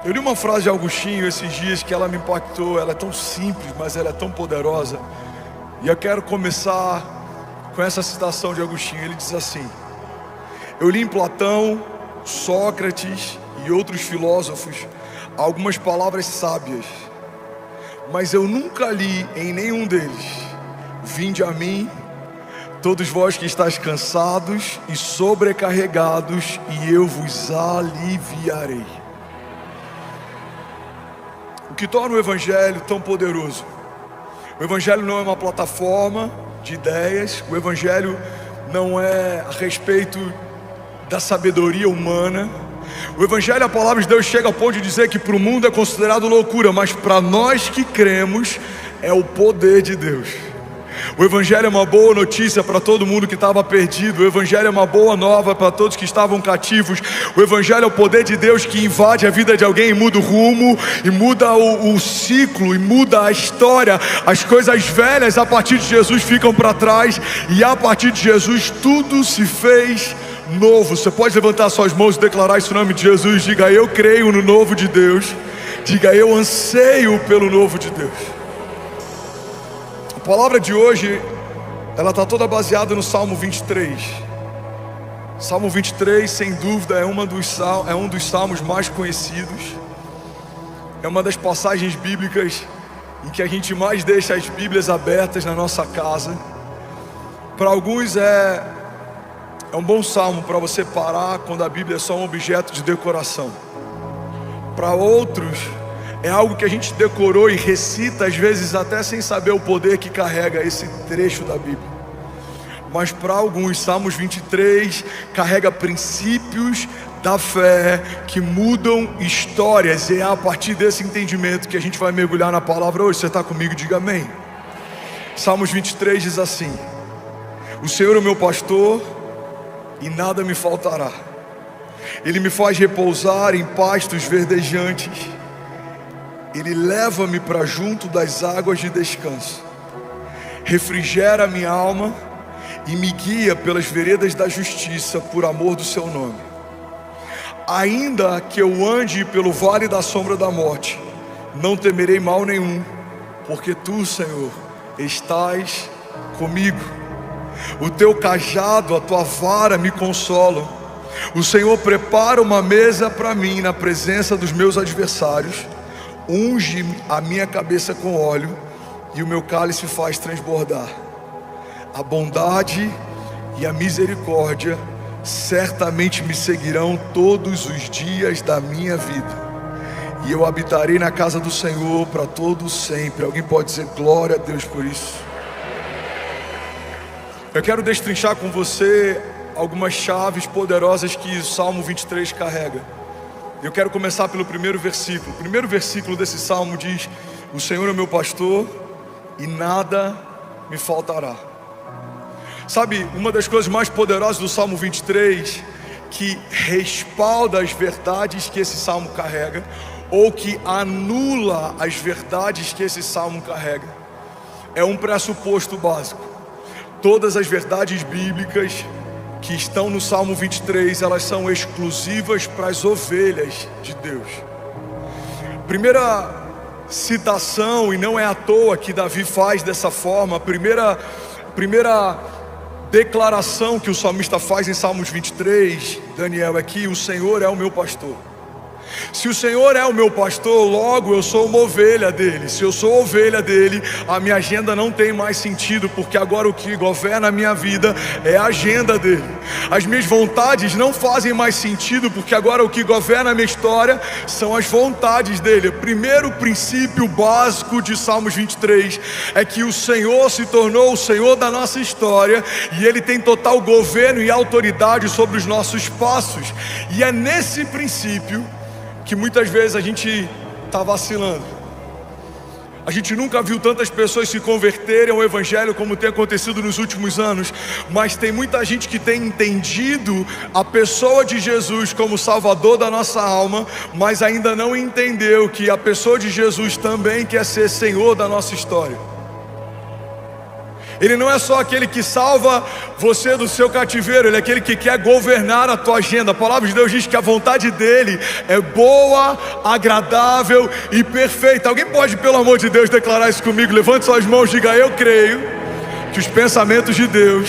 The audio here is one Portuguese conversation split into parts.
Eu li uma frase de Agostinho esses dias que ela me impactou. Ela é tão simples, mas ela é tão poderosa. E eu quero começar com essa citação de Agostinho. Ele diz assim: eu li em Platão, Sócrates e outros filósofos algumas palavras sábias, mas eu nunca li em nenhum deles: vinde a mim, todos vós que estáis cansados e sobrecarregados, e eu vos aliviarei. O que torna o Evangelho tão poderoso? O Evangelho não é uma plataforma de ideias. O Evangelho não é a respeito da sabedoria humana. O Evangelho, a palavra de Deus, chega ao ponto de dizer que para o mundo é considerado loucura, mas para nós que cremos é o poder de Deus. O Evangelho é uma boa notícia para todo mundo que estava perdido. O Evangelho é uma boa nova para todos que estavam cativos. O Evangelho é o poder de Deus que invade a vida de alguém e muda o rumo, e muda o ciclo, e muda a história. As coisas velhas a partir de Jesus ficam para trás, e a partir de Jesus tudo se fez novo. Você pode levantar suas mãos e declarar isso em nome de Jesus. Diga: eu creio no novo de Deus. Diga: eu anseio pelo novo de Deus. A palavra de hoje, ela está toda baseada no Salmo 23. Salmo 23, sem dúvida, é um dos salmos mais conhecidos. É uma das passagens bíblicas em que a gente mais deixa as Bíblias abertas na nossa casa. Para alguns é um bom salmo para você parar quando a Bíblia é só um objeto de decoração. Para outros é algo que a gente decorou e recita, às vezes até sem saber o poder que carrega esse trecho da Bíblia. Mas para alguns, Salmos 23 carrega princípios da fé que mudam histórias. E é a partir desse entendimento que a gente vai mergulhar na palavra hoje. Você está comigo? Diga amém. Salmos 23 diz assim: o Senhor é o meu pastor e nada me faltará. Ele me faz repousar em pastos verdejantes. Ele leva-me para junto das águas de descanso. Refrigera a minha alma e me guia pelas veredas da justiça por amor do seu nome. Ainda que eu ande pelo vale da sombra da morte, não temerei mal nenhum, porque tu, Senhor, estás comigo. O teu cajado, a tua vara me consolam. O Senhor prepara uma mesa para mim na presença dos meus adversários. Unge a minha cabeça com óleo e o meu cálice faz transbordar. A bondade e a misericórdia certamente me seguirão todos os dias da minha vida, e eu habitarei na casa do Senhor para todo sempre. Alguém pode dizer glória a Deus por isso? Eu quero destrinchar com você algumas chaves poderosas que o Salmo 23 carrega. Eu quero começar pelo primeiro versículo. O primeiro versículo desse salmo diz: o Senhor é meu pastor e nada me faltará. Sabe, uma das coisas mais poderosas do Salmo 23, que respalda as verdades que esse salmo carrega, ou que anula as verdades que esse salmo carrega, é um pressuposto básico. Todas as verdades bíblicas que estão no Salmo 23, elas são exclusivas para as ovelhas de Deus. Primeira citação, e não é à toa que Davi faz dessa forma, a primeira declaração que o salmista faz em Salmos 23, Daniel, é que o Senhor é o meu pastor. Se o Senhor é o meu pastor, logo eu sou uma ovelha dele. Se eu sou ovelha dele, a minha agenda não tem mais sentido, porque agora o que governa a minha vida é a agenda dele. As minhas vontades não fazem mais sentido, porque agora o que governa a minha história são as vontades dele. O primeiro princípio básico de Salmos 23 é que o Senhor se tornou o Senhor da nossa história, e Ele tem total governo e autoridade sobre os nossos passos. E é nesse princípio que muitas vezes a gente está vacilando. A gente nunca viu tantas pessoas se converterem ao Evangelho como tem acontecido nos últimos anos, mas tem muita gente que tem entendido a pessoa de Jesus como Salvador da nossa alma, mas ainda não entendeu que a pessoa de Jesus também quer ser Senhor da nossa história. Ele não é só aquele que salva você do seu cativeiro, Ele é aquele que quer governar a tua agenda. A palavra de Deus diz que a vontade dEle é boa, agradável e perfeita. Alguém pode, pelo amor de Deus, declarar isso comigo? Levante suas mãos e diga: eu creio que os pensamentos de Deus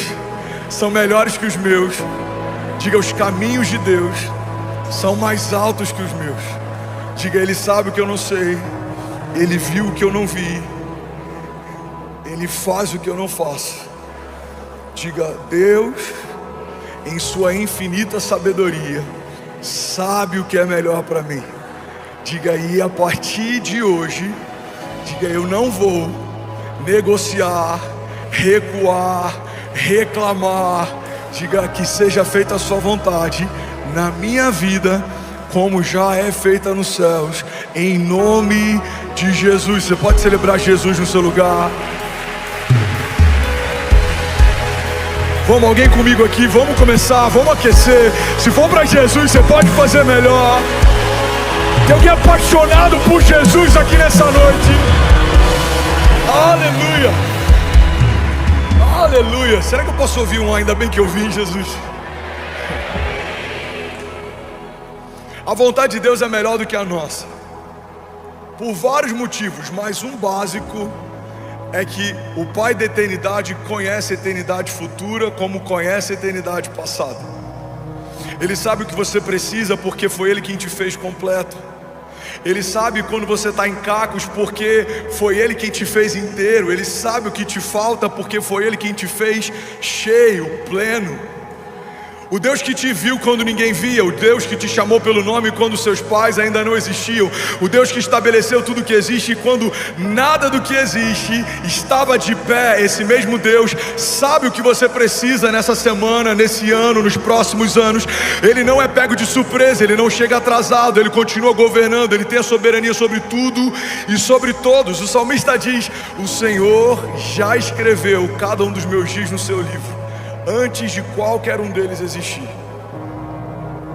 são melhores que os meus. Diga: os caminhos de Deus são mais altos que os meus. Diga: Ele sabe o que eu não sei, Ele viu o que eu não vi, Ele faz o que eu não faço. Diga: Deus, em sua infinita sabedoria, sabe o que é melhor para mim. Diga: e a partir de hoje, diga, eu não vou negociar, recuar, reclamar. Diga: que seja feita a sua vontade na minha vida, como já é feita nos céus, em nome de Jesus. Você pode celebrar Jesus no seu lugar. Vamos, alguém comigo aqui, vamos começar, vamos aquecer. Se for para Jesus, você pode fazer melhor. Tem alguém apaixonado por Jesus aqui nessa noite? Aleluia, aleluia. Será que eu posso ouvir um ainda bem que eu vim, Jesus? A vontade de Deus é melhor do que a nossa, por vários motivos, mas um básico é que o Pai da eternidade conhece a eternidade futura como conhece a eternidade passada. Ele sabe o que você precisa porque foi Ele quem te fez completo. Ele sabe quando você está em cacos porque foi Ele quem te fez inteiro. Ele sabe o que te falta porque foi Ele quem te fez cheio, pleno. O Deus que te viu quando ninguém via, o Deus que te chamou pelo nome quando seus pais ainda não existiam, o Deus que estabeleceu tudo que existe quando nada do que existe estava de pé. Esse mesmo Deus sabe o que você precisa nessa semana, nesse ano, nos próximos anos. Ele não é pego de surpresa, Ele não chega atrasado, Ele continua governando, Ele tem a soberania sobre tudo e sobre todos. O salmista diz: o Senhor já escreveu cada um dos meus dias no seu livro, antes de qualquer um deles existir.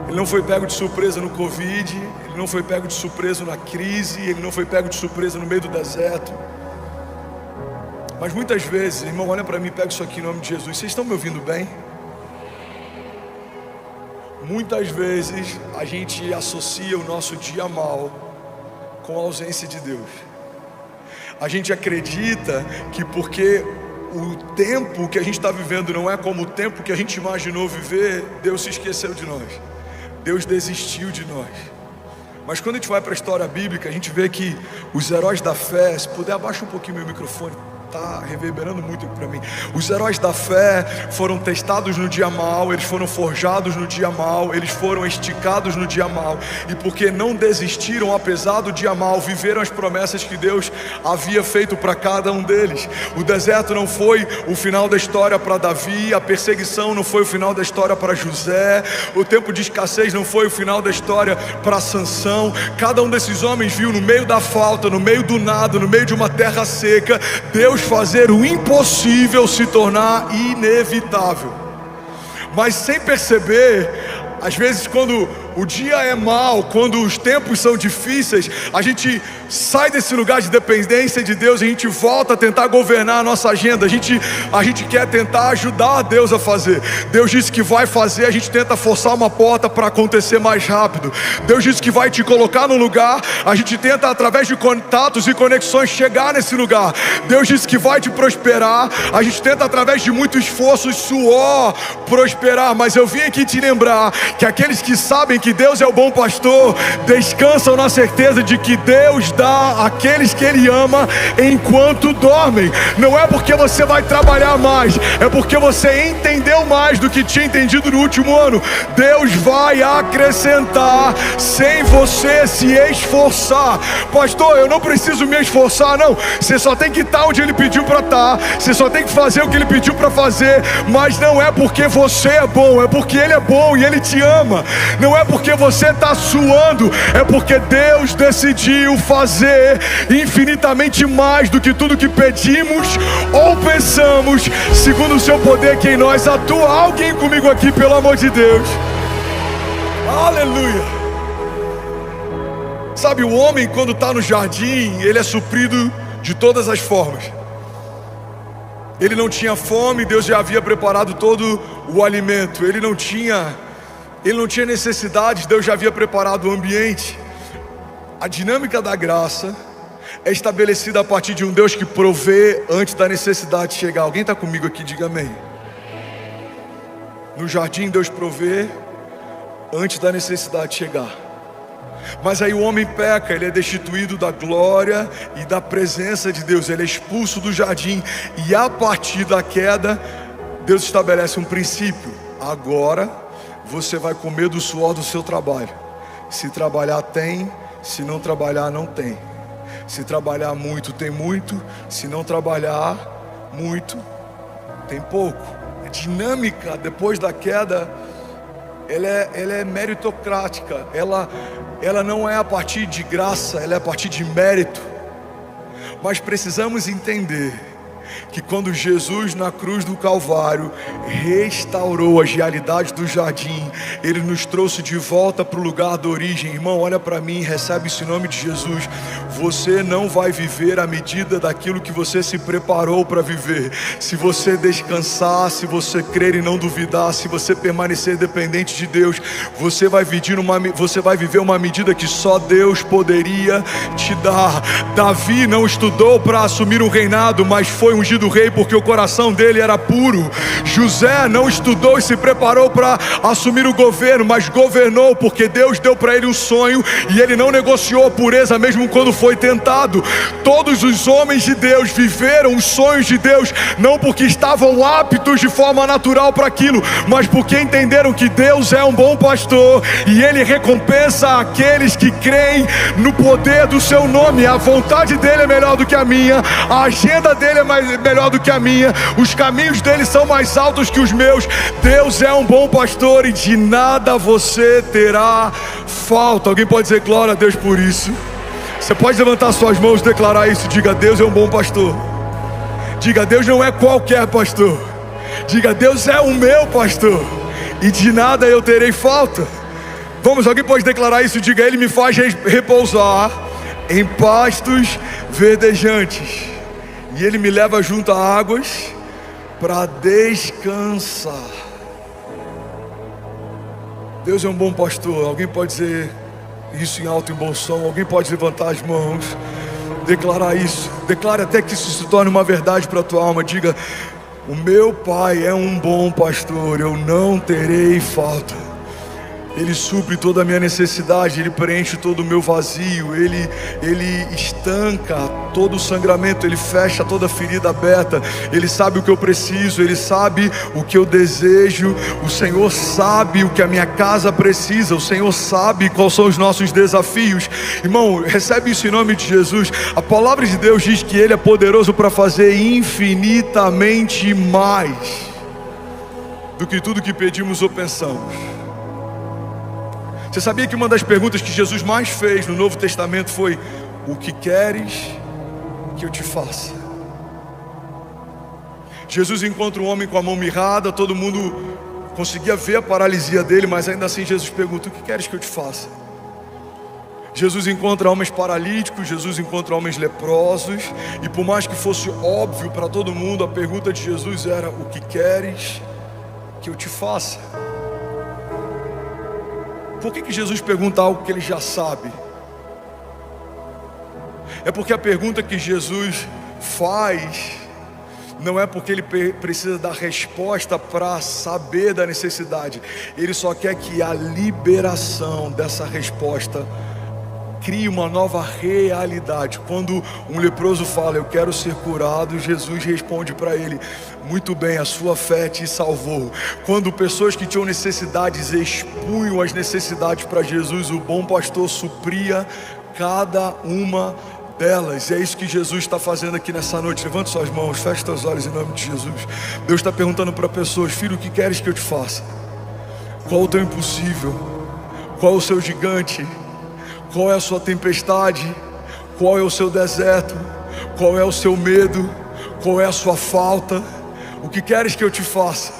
Ele não foi pego de surpresa no Covid, Ele não foi pego de surpresa na crise, Ele não foi pego de surpresa no meio do deserto. Mas muitas vezes, irmão, olha para mim, pega isso aqui em nome de Jesus. Vocês estão me ouvindo bem? Muitas vezes a gente associa o nosso dia mal com a ausência de Deus. A gente acredita que porque o tempo que a gente está vivendo não é como o tempo que a gente imaginou viver, Deus se esqueceu de nós, Deus desistiu de nós. Mas quando a gente vai para a história bíblica, a gente vê que os heróis da fé, se puder abaixa um pouquinho meu microfone, está reverberando muito para mim. Os heróis da fé foram testados no dia mal, eles foram forjados no dia mal, eles foram esticados no dia mal, e porque não desistiram apesar do dia mal, viveram as promessas que Deus havia feito para cada um deles. O deserto não foi o final da história para Davi, a perseguição não foi o final da história para José, o tempo de escassez não foi o final da história para Sansão. Cada um desses homens viu no meio da falta, no meio do nada, no meio de uma terra seca, Deus fazer o impossível se tornar inevitável. Mas sem perceber, às vezes quando o dia é mau, quando os tempos são difíceis, a gente sai desse lugar de dependência de Deus e a gente volta a tentar governar a nossa agenda. A gente quer tentar ajudar Deus a fazer. Deus disse que vai fazer, a gente tenta forçar uma porta para acontecer mais rápido. Deus disse que vai te colocar no lugar, a gente tenta através de contatos e conexões chegar nesse lugar. Deus disse que vai te prosperar, a gente tenta através de muito esforço e suor prosperar. Mas eu vim aqui te lembrar que aqueles que sabem que Deus é o bom pastor descansam na certeza de que Deus dá àqueles que Ele ama enquanto dormem. Não é porque você vai trabalhar mais, é porque você entendeu mais do que tinha entendido no último ano. Deus vai acrescentar sem você se esforçar. Pastor, eu não preciso me esforçar, não. Você só tem que estar onde Ele pediu para estar, você só tem que fazer o que Ele pediu para fazer. Mas não é porque você é bom, é porque Ele é bom e Ele te ama. Não é porque você está suando, é porque Deus decidiu fazer infinitamente mais do que tudo que pedimos ou pensamos, segundo o seu poder que em nós atua. Alguém comigo aqui, pelo amor de Deus? Aleluia. Sabe, o homem quando está no jardim, ele é suprido de todas as formas. Ele não tinha fome, Deus já havia preparado todo o alimento. Ele não tinha necessidades, Deus já havia preparado o ambiente. A dinâmica da graça é estabelecida a partir de um Deus que provê antes da necessidade chegar. Alguém está comigo aqui? Diga amém. No jardim Deus provê antes da necessidade chegar. Mas aí o homem peca, ele é destituído da glória e da presença de Deus. Ele é expulso do jardim. E a partir da queda, Deus estabelece um princípio. Agora você vai comer do suor do seu trabalho. Se trabalhar tem, se não trabalhar não tem. Se trabalhar muito, tem muito. Se não trabalhar muito, tem pouco. A dinâmica depois da queda, ela é meritocrática. Ela não é a partir de graça, ela é a partir de mérito. Mas precisamos entender que quando Jesus na cruz do Calvário restaurou as realidades do jardim, Ele nos trouxe de volta para o lugar da origem. Irmão, olha para mim, recebe esse nome de Jesus. Você não vai viver à medida daquilo que você se preparou para viver. Se você descansar, se você crer e não duvidar, se você permanecer dependente de Deus, você vai viver uma medida que só Deus poderia te dar. Davi não estudou para assumir um reinado, mas foi ungido rei porque o coração dele era puro. José não estudou e se preparou para assumir o governo, mas governou porque Deus deu para ele um sonho e ele não negociou a pureza mesmo quando foi tentado. Todos os homens de Deus viveram os sonhos de Deus, não porque estavam aptos de forma natural para aquilo, mas porque entenderam que Deus é um bom pastor e Ele recompensa aqueles que creem no poder do seu nome. A vontade dele é melhor do que a minha, a agenda dele é melhor do que a minha, os caminhos dele são mais altos que os meus. Deus é um bom pastor e de nada você terá falta. Alguém pode dizer glória a Deus por isso? Você pode levantar suas mãos e declarar isso. Diga: Deus é um bom pastor. Diga: Deus não é qualquer pastor. Diga: Deus é o meu pastor e de nada eu terei falta. Vamos, alguém pode declarar isso? Diga: Ele me faz repousar em pastos verdejantes e Ele me leva junto a águas para descansar. Deus é um bom pastor. Alguém pode dizer isso em alto e bom som? Alguém pode levantar as mãos, declarar isso? Declare até que isso se torne uma verdade para a tua alma. Diga: o meu Pai é um bom pastor, eu não terei falta. Ele supre toda a minha necessidade, Ele preenche todo o meu vazio, Ele estanca todo o sangramento, Ele fecha toda a ferida aberta. Ele sabe o que eu preciso, Ele sabe o que eu desejo. O Senhor sabe o que a minha casa precisa, o Senhor sabe quais são os nossos desafios. Irmão, recebe isso em nome de Jesus. A palavra de Deus diz que Ele é poderoso para fazer infinitamente mais do que tudo que pedimos ou pensamos. Você sabia que uma das perguntas que Jesus mais fez no Novo Testamento foi: o que queres que eu te faça? Jesus encontra um homem com a mão mirrada, todo mundo conseguia ver a paralisia dele, mas ainda assim Jesus pergunta: o que queres que eu te faça? Jesus encontra homens paralíticos, Jesus encontra homens leprosos, e por mais que fosse óbvio para todo mundo, a pergunta de Jesus era: o que queres que eu te faça? Por que Jesus pergunta algo que Ele já sabe? É porque a pergunta que Jesus faz não é porque Ele precisa dar resposta para saber da necessidade. Ele só quer que a liberação dessa resposta crie uma nova realidade. Quando um leproso fala: eu quero ser curado, Jesus responde para ele: muito bem, a sua fé te salvou. Quando pessoas que tinham necessidades expunham as necessidades para Jesus, o bom pastor supria cada uma delas. E é isso que Jesus está fazendo aqui nessa noite. Levante suas mãos, feche seus olhos em nome de Jesus. Deus está perguntando para pessoas: filho, o que queres que eu te faça? Qual o teu impossível? Qual o seu gigante? Qual é a sua tempestade? Qual é o seu deserto? Qual é o seu medo? Qual é a sua falta? O que queres que eu te faça?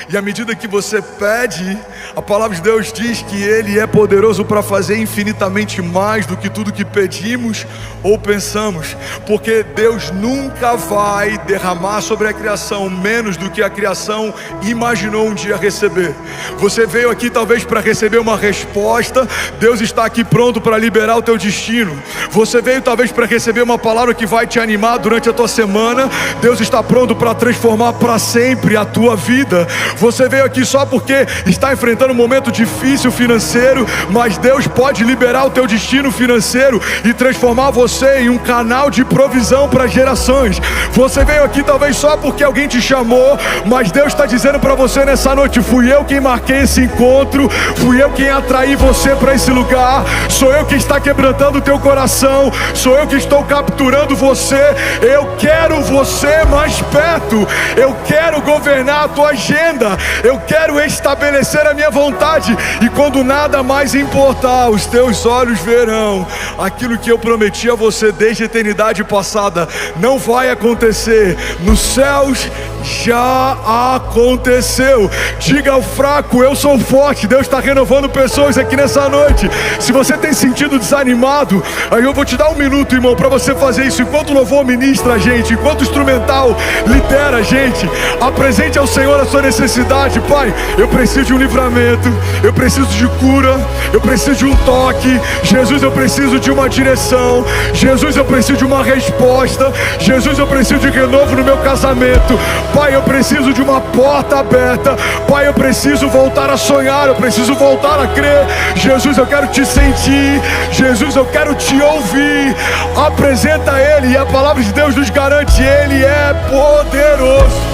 E à medida que você pede, a palavra de Deus diz que Ele é poderoso para fazer infinitamente mais do que tudo que pedimos ou pensamos. Porque Deus nunca vai derramar sobre a criação menos do que a criação imaginou um dia receber. Você veio aqui talvez para receber uma resposta. Deus está aqui pronto para liberar o teu destino. Você veio talvez para receber uma palavra que vai te animar durante a tua semana. Deus está pronto para transformar para sempre a tua vida. Você veio aqui só porque está enfrentando um momento difícil financeiro, mas Deus pode liberar o teu destino financeiro e transformar você em um canal de provisão para gerações. Você veio aqui talvez só porque alguém te chamou, mas Deus está dizendo para você nessa noite: fui eu quem marquei esse encontro, fui eu quem atraí você para esse lugar, sou eu que está quebrantando o teu coração, sou eu que estou capturando você. Eu quero você mais perto, eu quero governar a tua agenda, eu quero estabelecer a minha vontade, e quando nada mais importar, os teus olhos verão aquilo que eu prometi a você desde a eternidade passada. Não vai acontecer, nos céus já aconteceu. Diga ao fraco: eu sou forte. Deus está renovando pessoas aqui nessa noite. Se você tem sentido desanimado, aí eu vou te dar um minuto, irmão, para você fazer isso. Enquanto o louvor ministra a gente, enquanto o instrumental lidera a gente, apresente ao Senhor a sua necessidade. Pai, eu preciso de um livramento, eu preciso de cura, eu preciso de um toque. Jesus, eu preciso de uma direção. Jesus, eu preciso de uma resposta. Jesus, eu preciso de renovo no meu casamento. Pai, eu preciso de uma porta aberta. Pai, eu preciso voltar a sonhar, eu preciso voltar a crer. Jesus, eu quero te sentir. Jesus, eu quero te ouvir. Apresenta Ele, e a palavra de Deus nos garante: Ele é poderoso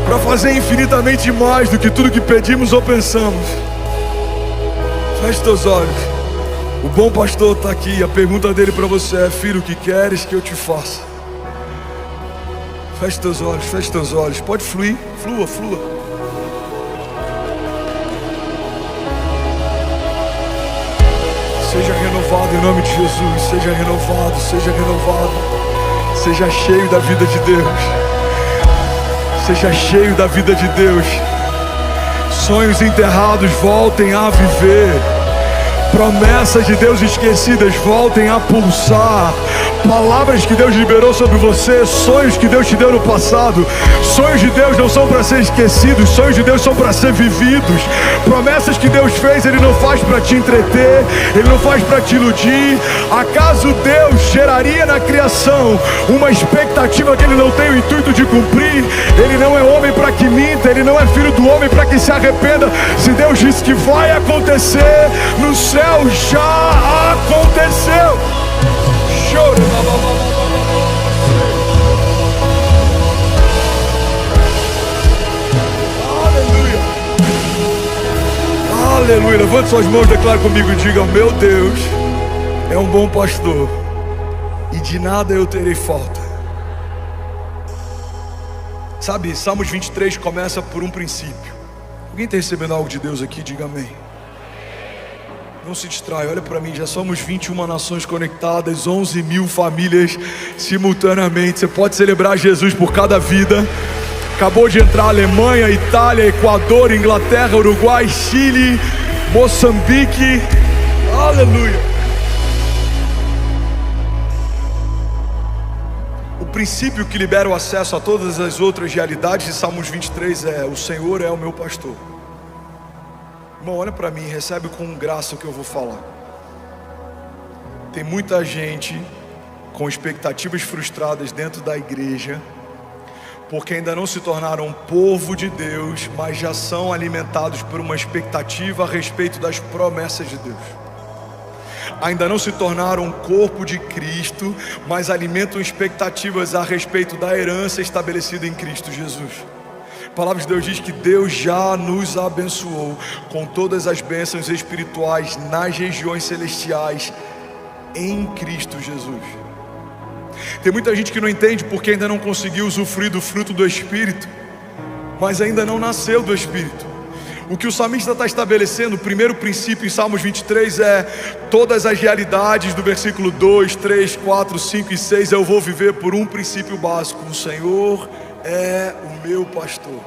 para fazer infinitamente mais do que tudo que pedimos ou pensamos. Feche teus olhos. O bom pastor está aqui. A pergunta dele para você é: filho, o que queres que eu te faça? Feche teus olhos, feche teus olhos. Pode fluir, flua, flua. Seja renovado em nome de Jesus. Seja renovado, seja renovado. Seja cheio da vida de Deus. Seja cheio da vida de Deus. Sonhos enterrados voltem a viver. Promessas de Deus esquecidas voltem a pulsar. Palavras que Deus liberou sobre você, sonhos que Deus te deu no passado. Sonhos de Deus não são para ser esquecidos, sonhos de Deus são para ser vividos. Promessas que Deus fez, Ele não faz para te entreter, Ele não faz para te iludir. Acaso Deus geraria na criação uma expectativa que Ele não tem o intuito de cumprir? Ele não é homem para que minta, Ele não é filho do homem para que se arrependa. Se Deus disse que vai acontecer, no céu já aconteceu. Aleluia. Aleluia. Levante suas mãos, declare comigo e diga: meu Deus é um bom pastor e de nada eu terei falta. Sabe, Salmos 23 começa por um princípio. Alguém está recebendo algo de Deus aqui? Diga amém. Não se distrai, olha para mim, já somos 21 nações conectadas, 11 mil famílias simultaneamente. Você pode celebrar Jesus por cada vida. Acabou de entrar Alemanha, Itália, Equador, Inglaterra, Uruguai, Chile, Moçambique. Aleluia. O princípio que libera o acesso a todas as outras realidades de Salmos 23 é: o Senhor é o meu pastor. Irmão, olha para mim, recebe com graça o que eu vou falar. Tem muita gente com expectativas frustradas dentro da igreja, porque ainda não se tornaram povo de Deus, mas já são alimentados por uma expectativa a respeito das promessas de Deus. Ainda não se tornaram corpo de Cristo, mas alimentam expectativas a respeito da herança estabelecida em Cristo Jesus. A palavra de Deus diz que Deus já nos abençoou com todas as bênçãos espirituais nas regiões celestiais em Cristo Jesus. Tem muita gente que não entende porque ainda não conseguiu usufruir do fruto do Espírito, mas ainda não nasceu do Espírito. O que o salmista está estabelecendo, o primeiro princípio em Salmos 23 é: todas as realidades do versículo 2, 3, 4, 5 e 6 eu vou viver por um princípio básico: o Senhor é o meu pastor.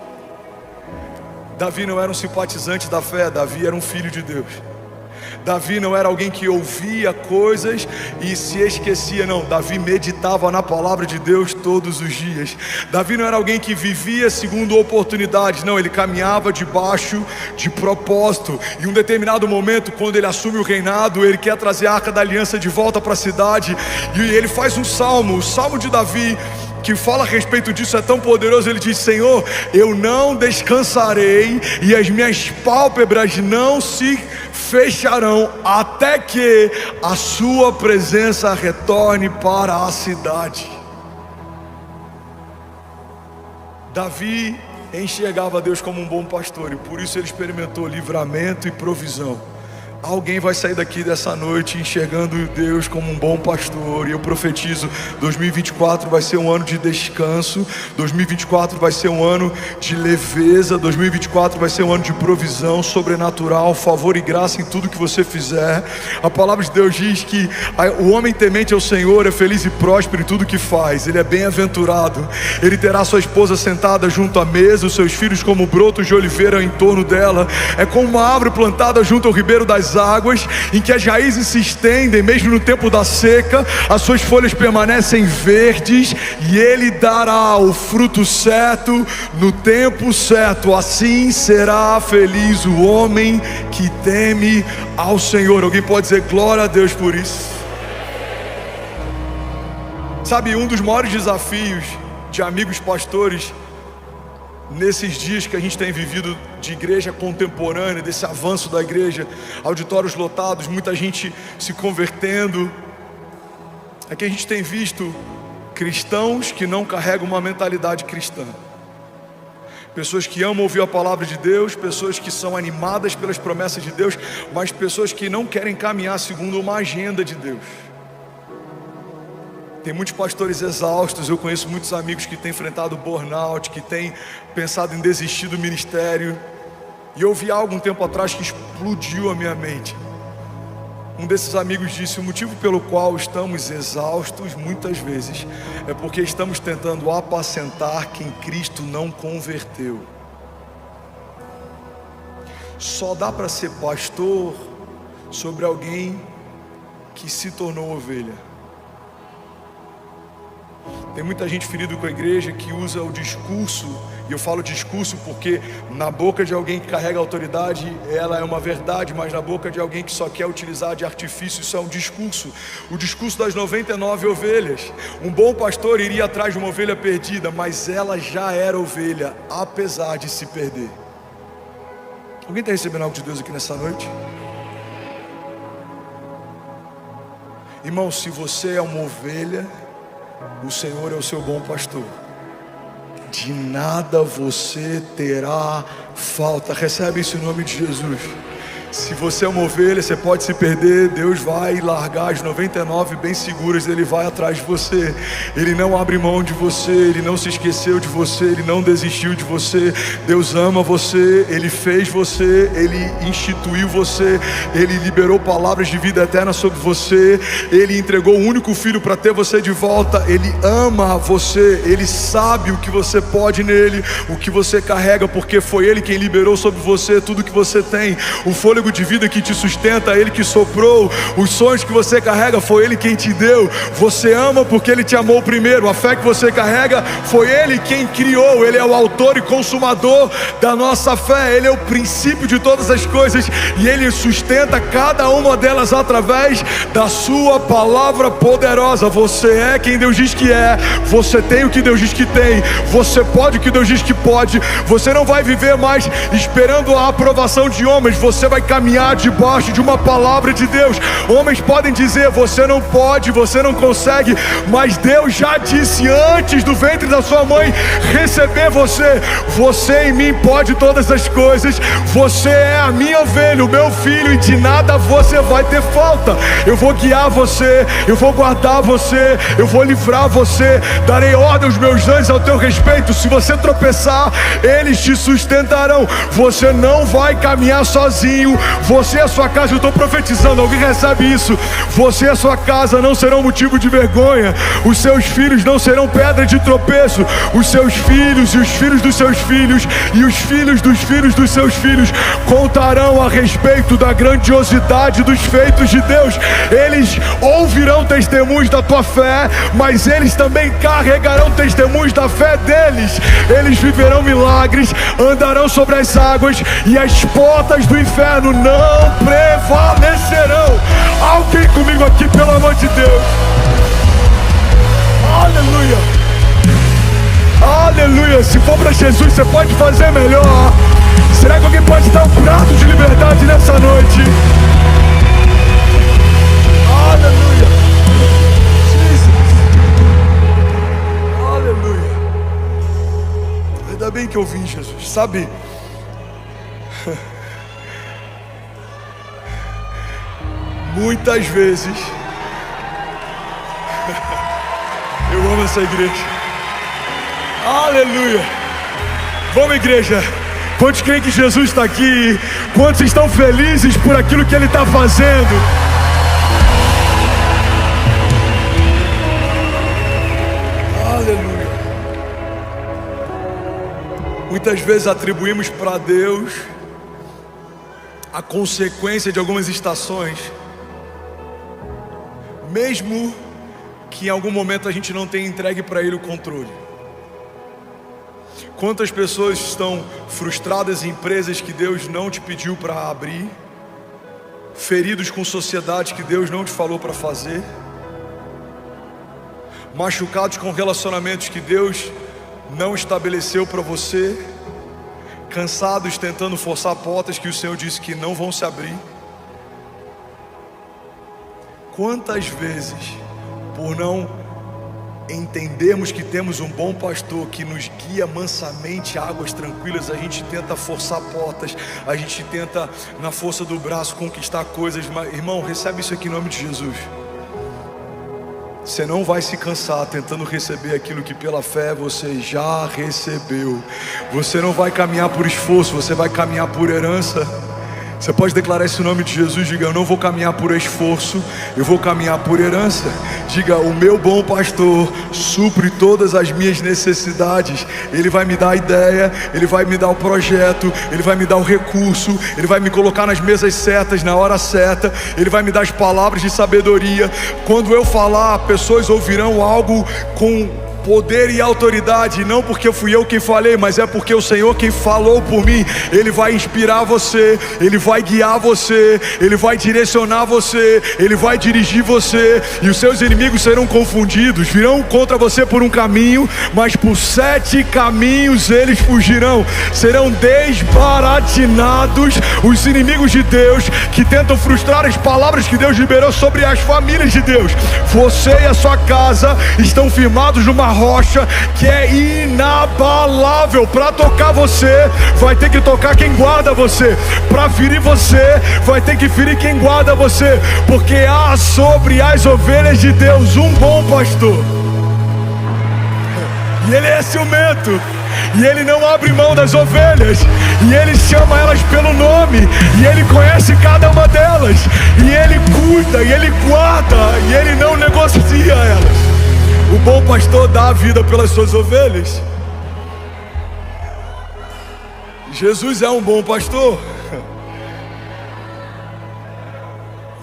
Davi não era um simpatizante da fé, Davi era um filho de Deus. Davi não era alguém que ouvia coisas e se esquecia, não. Davi meditava na palavra de Deus todos os dias. Davi não era alguém que vivia segundo oportunidades, não. Ele caminhava debaixo de propósito. Em um determinado momento, quando ele assume o reinado, ele quer trazer a Arca da Aliança de volta para a cidade, e ele faz um salmo, o Salmo de Davi, que fala a respeito disso, é tão poderoso. Ele diz: Senhor, eu não descansarei e as minhas pálpebras não se fecharão até que a sua presença retorne para a cidade. Davi enxergava Deus como um bom pastor, e por isso ele experimentou livramento e provisão. Alguém vai sair daqui dessa noite enxergando Deus como um bom pastor, e eu profetizo: 2024 vai ser um ano de descanso, 2024 vai ser um ano de leveza, 2024 vai ser um ano de provisão sobrenatural, favor e graça em tudo que você fizer. A palavra de Deus diz que o homem temente ao Senhor é feliz e próspero em tudo que faz. Ele é bem-aventurado, ele terá sua esposa sentada junto à mesa, os seus filhos como brotos de oliveira em torno dela. É como uma árvore plantada junto ao ribeiro das águas, em que as raízes se estendem mesmo no tempo da seca, as suas folhas permanecem verdes, e ele dará o fruto certo no tempo certo. Assim será feliz o homem que teme ao Senhor. Alguém pode dizer glória a Deus por isso? Sabe, um dos maiores desafios de amigos pastores nesses dias que a gente tem vivido de igreja contemporânea, desse avanço da igreja, auditórios lotados, muita gente se convertendo, é que a gente tem visto cristãos que não carregam uma mentalidade cristã. Pessoas que amam ouvir a palavra de Deus, pessoas que são animadas pelas promessas de Deus, mas pessoas que não querem caminhar segundo uma agenda de Deus. Tem muitos pastores exaustos. Eu conheço muitos amigos que têm enfrentado burnout, que têm pensado em desistir do ministério. E eu ouvi algo um tempo atrás que explodiu a minha mente. Um desses amigos disse: o motivo pelo qual estamos exaustos muitas vezes é porque estamos tentando apacentar quem Cristo não converteu. Só dá para ser pastor sobre alguém que se tornou ovelha. Tem muita gente ferida com a igreja que usa o discurso, e eu falo discurso porque na boca de alguém que carrega autoridade ela é uma verdade, mas na boca de alguém que só quer utilizar de artifício, isso é um discurso. O discurso das 99 ovelhas. Um bom pastor iria atrás de uma ovelha perdida, mas ela já era ovelha, apesar de se perder. Alguém está recebendo algo de Deus aqui nessa noite? Irmão, se você é uma ovelha, o Senhor é o seu bom pastor. De nada você terá falta. Recebe isso em nome de Jesus. Se você é uma ovelha, você pode se perder, Deus vai largar as 99 bem seguras. Ele vai atrás de você. Ele não abre mão de você. Ele não se esqueceu de você. Ele não desistiu de você. Deus ama você. Ele fez você. Ele instituiu você. Ele liberou palavras de vida eterna sobre você. Ele entregou o único filho para ter você de volta. Ele ama você. Ele sabe o que você pode nele, o que você carrega, porque foi Ele quem liberou sobre você tudo que você tem. O fôlego de vida que te sustenta, Ele que soprou. Os sonhos que você carrega, foi Ele quem te deu. Você ama porque Ele te amou primeiro. A fé que você carrega, foi Ele quem criou. Ele é o autor e consumador da nossa fé. Ele é o princípio de todas as coisas, e Ele sustenta cada uma delas através da sua palavra poderosa. Você é quem Deus diz que é. Você tem o que Deus diz que tem. Você pode o que Deus diz que pode. Você não vai viver mais esperando a aprovação de homens. Você vai caminhar debaixo de uma palavra de Deus. Homens podem dizer: você não pode, você não consegue, mas Deus já disse antes do ventre da sua mãe receber você: você em mim pode todas as coisas. Você é a minha ovelha, o meu filho, e de nada você vai ter falta. Eu vou guiar você, eu vou guardar você, eu vou livrar você, darei ordem aos meus anjos ao teu respeito. Se você tropeçar, eles te sustentarão. Você não vai caminhar sozinho, você e a sua casa, eu estou profetizando, alguém recebe isso? Você e a sua casa não serão motivo de vergonha, os seus filhos não serão pedra de tropeço, os seus filhos e os filhos dos seus filhos e os filhos dos seus filhos contarão a respeito da grandiosidade dos feitos de Deus. Eles ouvirão testemunhos da tua fé, mas eles também carregarão testemunhos da fé deles. Eles viverão milagres, andarão sobre as águas e as portas do inferno não prevalecerão. Alguém comigo aqui, pelo amor de Deus. Aleluia. Aleluia. Se for para Jesus, você pode fazer melhor. Será que alguém pode dar um prato de liberdade nessa noite? Aleluia. Jesus. Aleluia. Ainda bem que eu vim, Jesus. Sabe, muitas vezes eu amo essa igreja. Aleluia. Vamos, igreja. Quantos creem que Jesus está aqui? Quantos estão felizes por aquilo que Ele está fazendo? Aleluia. Muitas vezes atribuímos para Deus a consequência de algumas estações, mesmo que em algum momento a gente não tenha entregue para Ele o controle. Quantas pessoas estão frustradas em empresas que Deus não te pediu para abrir, feridos com sociedade que Deus não te falou para fazer, machucados com relacionamentos que Deus não estabeleceu para você, cansados tentando forçar portas que o Senhor disse que não vão se abrir. Quantas vezes, por não entendermos que temos um bom pastor que nos guia mansamente a águas tranquilas, a gente tenta forçar portas, a gente tenta na força do braço conquistar coisas, mas irmão, recebe isso aqui em nome de Jesus. Você não vai se cansar tentando receber aquilo que pela fé você já recebeu. Você não vai caminhar por esforço, você vai caminhar por herança. Você pode declarar esse nome de Jesus. Diga: eu não vou caminhar por esforço, eu vou caminhar por herança. Diga: o meu bom pastor supre todas as minhas necessidades. Ele vai me dar a ideia, Ele vai me dar o projeto, Ele vai me dar o recurso, Ele vai me colocar nas mesas certas, na hora certa, Ele vai me dar as palavras de sabedoria. Quando eu falar, pessoas ouvirão algo com poder e autoridade, não porque fui eu quem falei, mas é porque o Senhor quem falou por mim. Ele vai inspirar você, Ele vai guiar você, Ele vai direcionar você, Ele vai dirigir você, e os seus inimigos serão confundidos, virão contra você por um caminho, mas por 7 caminhos eles fugirão. Serão desbaratinados os inimigos de Deus que tentam frustrar as palavras que Deus liberou sobre as famílias de Deus. Você e a sua casa estão firmados numa rocha que é inabalável. Para tocar você, vai ter que tocar quem guarda você. Para ferir você, vai ter que ferir quem guarda você. Porque há sobre as ovelhas de Deus um bom pastor, e Ele é ciumento, e Ele não abre mão das ovelhas, e Ele chama elas pelo nome, e Ele conhece cada uma delas, e Ele cuida, e Ele guarda, e Ele não negocia elas. O bom pastor dá a vida pelas suas ovelhas. Jesus é um bom pastor.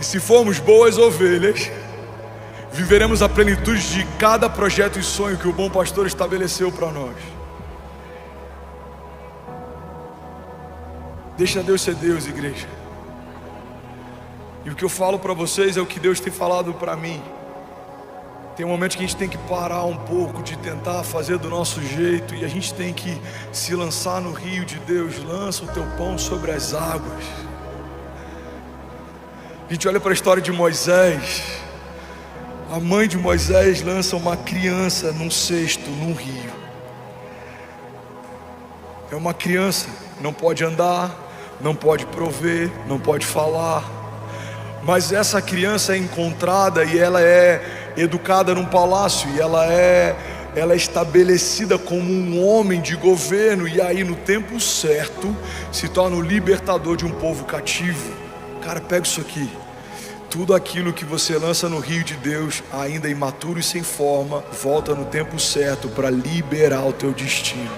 E se formos boas ovelhas, viveremos a plenitude de cada projeto e sonho que o bom pastor estabeleceu para nós. Deixa Deus ser Deus, igreja. E o que eu falo para vocês é o que Deus tem falado para mim. Tem momentos que a gente tem que parar um pouco de tentar fazer do nosso jeito, e a gente tem que se lançar no rio de Deus. Lança o teu pão sobre as águas. A gente olha para a história de Moisés. A mãe de Moisés lança uma criança num cesto, num rio. É uma criança, não pode andar, não pode prover, não pode falar. Mas essa criança é encontrada e ela é educada num palácio, e ela é ela é estabelecida como um homem de governo, e aí no tempo certo se torna o libertador de um povo cativo. Cara, pega isso aqui. Tudo aquilo que você lança no rio de Deus, ainda imaturo e sem forma, volta no tempo certo para liberar o teu destino.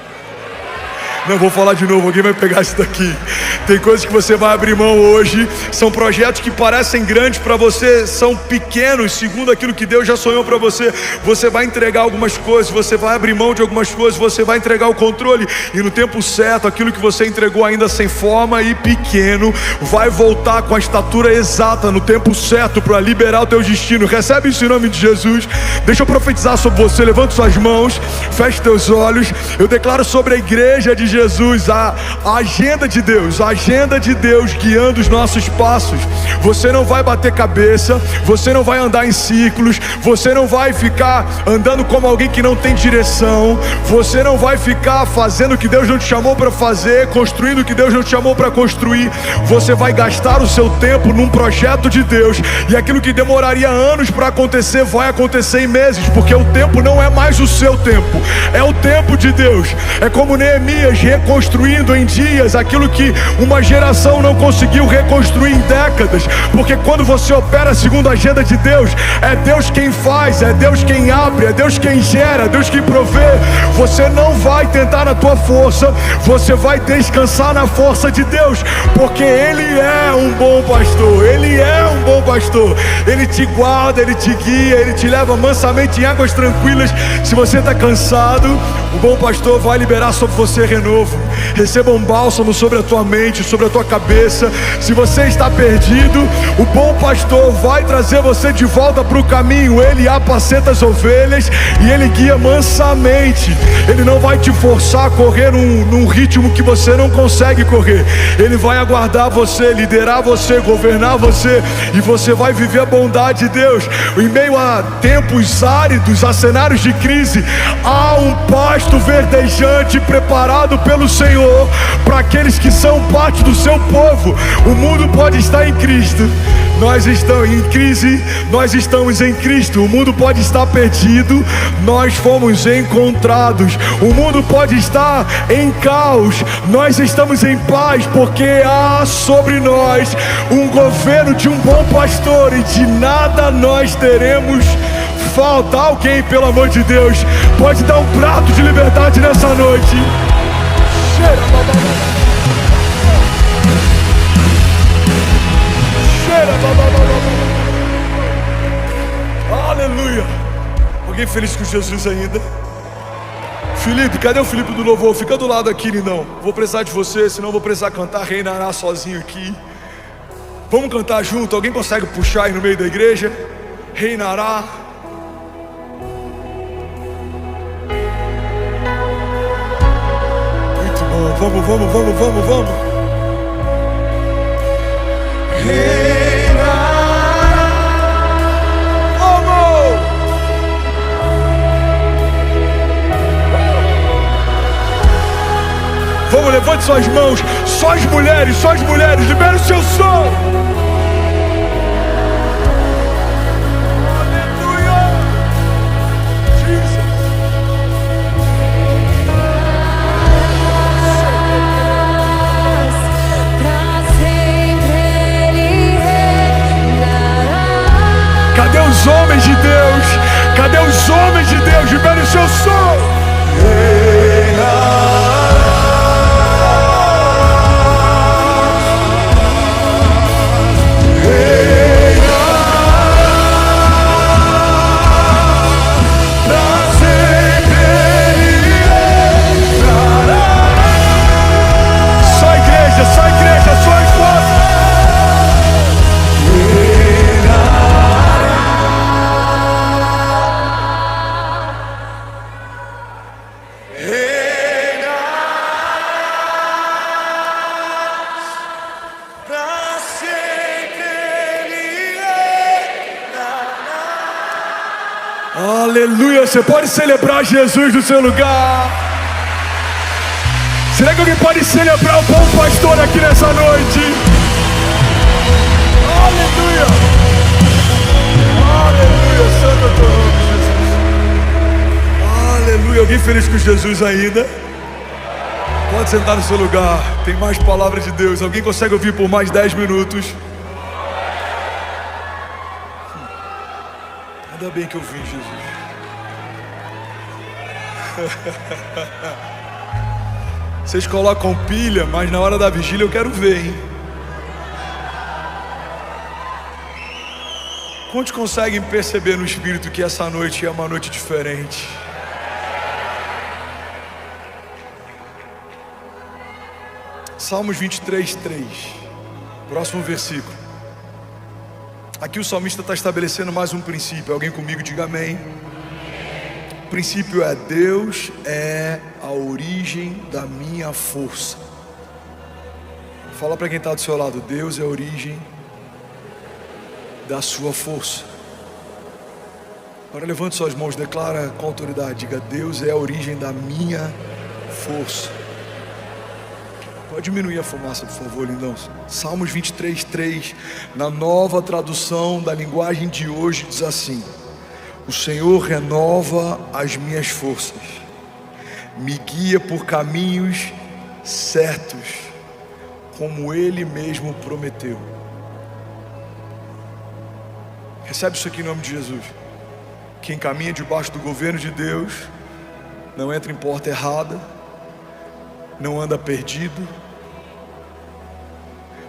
Não, vou falar de novo, alguém vai pegar isso daqui. Tem coisas que você vai abrir mão hoje. São projetos que parecem grandes para você, são pequenos segundo aquilo que Deus já sonhou para você. Você vai entregar algumas coisas, você vai abrir mão de algumas coisas, você vai entregar o controle, e no tempo certo, aquilo que você entregou ainda sem forma e pequeno, vai voltar com a estatura exata no tempo certo para liberar o teu destino. Recebe isso em nome de Jesus. Deixa eu profetizar sobre você. Levanta suas mãos, feche teus olhos. Eu declaro sobre a igreja de Jesus a agenda de Deus, a agenda de Deus guiando os nossos passos. Você não vai bater cabeça, você não vai andar em círculos, você não vai ficar andando como alguém que não tem direção, você não vai ficar fazendo o que Deus não te chamou para fazer, construindo o que Deus não te chamou para construir. Você vai gastar o seu tempo num projeto de Deus, e aquilo que demoraria anos para acontecer vai acontecer em meses, porque o tempo não é mais o seu tempo, é o tempo de Deus. É como Neemias reconstruindo em dias aquilo que uma geração não conseguiu reconstruir em décadas, porque quando você opera segundo a agenda de Deus, é Deus quem faz, é Deus quem abre, é Deus quem gera, é Deus quem provê. Você não vai tentar na tua força, você vai descansar na força de Deus, porque Ele é um bom pastor, Ele é um bom pastor. Ele te guarda, Ele te guia, Ele te leva mansamente em águas tranquilas. Se você está cansado, o bom pastor vai liberar sobre você renovo. Receba um bálsamo sobre a tua mente, sobre a tua cabeça. Se você está perdido, o bom pastor vai trazer você de volta para o caminho. Ele apacenta as ovelhas e Ele guia mansamente. Ele não vai te forçar a correr num ritmo que você não consegue correr. Ele vai aguardar você, liderar você, governar você, e você vai viver a bondade de Deus. Em meio a tempos áridos, a cenários de crise, há um pasto verdejante preparado pelo Senhor para aqueles que são parte do seu povo. O mundo pode estar em Cristo, nós estamos em crise, nós estamos em Cristo. O mundo pode estar perdido, nós fomos encontrados. O mundo pode estar em caos, nós estamos em paz, porque há sobre nós um governo de um bom pastor, e de nada nós teremos falta. Alguém, pelo amor de Deus, pode dar um prato de liberdade nessa noite? Aleluia. Alguém feliz com Jesus ainda? Felipe, cadê o Felipe do louvor? Fica do lado aqui, lindão. Vou precisar de você, senão vou precisar cantar Reinará sozinho aqui. Vamos cantar junto? Alguém consegue puxar aí no meio da igreja? Reinará. Muito bom, vamos. Reinará. Vamos! Vamos, levante suas mãos. Só as mulheres, libera o seu som. Cadê os homens de Deus? Cadê os homens de Deus? Libera o seu som. Só igreja, só esposa. Aleluia, você pode celebrar Jesus no seu lugar. Será que alguém pode celebrar o bom pastor aqui nessa noite? Aleluia. Aleluia, santo é teu nome, Jesus. Alguém feliz com Jesus ainda? Pode sentar no seu lugar. Tem mais palavra de Deus. Alguém consegue ouvir por mais 10 minutos? Ainda bem que eu vim, Jesus. Vocês colocam pilha, mas na hora da vigília eu quero ver, hein? Quantos conseguem perceber no Espírito que essa noite é uma noite diferente? Salmos 23, 3. Próximo versículo. Aqui o salmista está estabelecendo mais um princípio. Alguém comigo diga amém. O princípio é: Deus é a origem da minha força. Fala para quem está do seu lado: Deus é a origem da sua força. Agora levante suas mãos, declara com autoridade, diga: Deus é a origem da minha força. Pode diminuir a fumaça, por favor, lindão. Salmos 23, 3, na nova tradução da linguagem de hoje, diz assim: o Senhor renova as minhas forças, me guia por caminhos certos, como Ele mesmo prometeu. Recebe isso aqui em nome de Jesus. Quem caminha debaixo do governo de Deus não entra em porta errada, não anda perdido.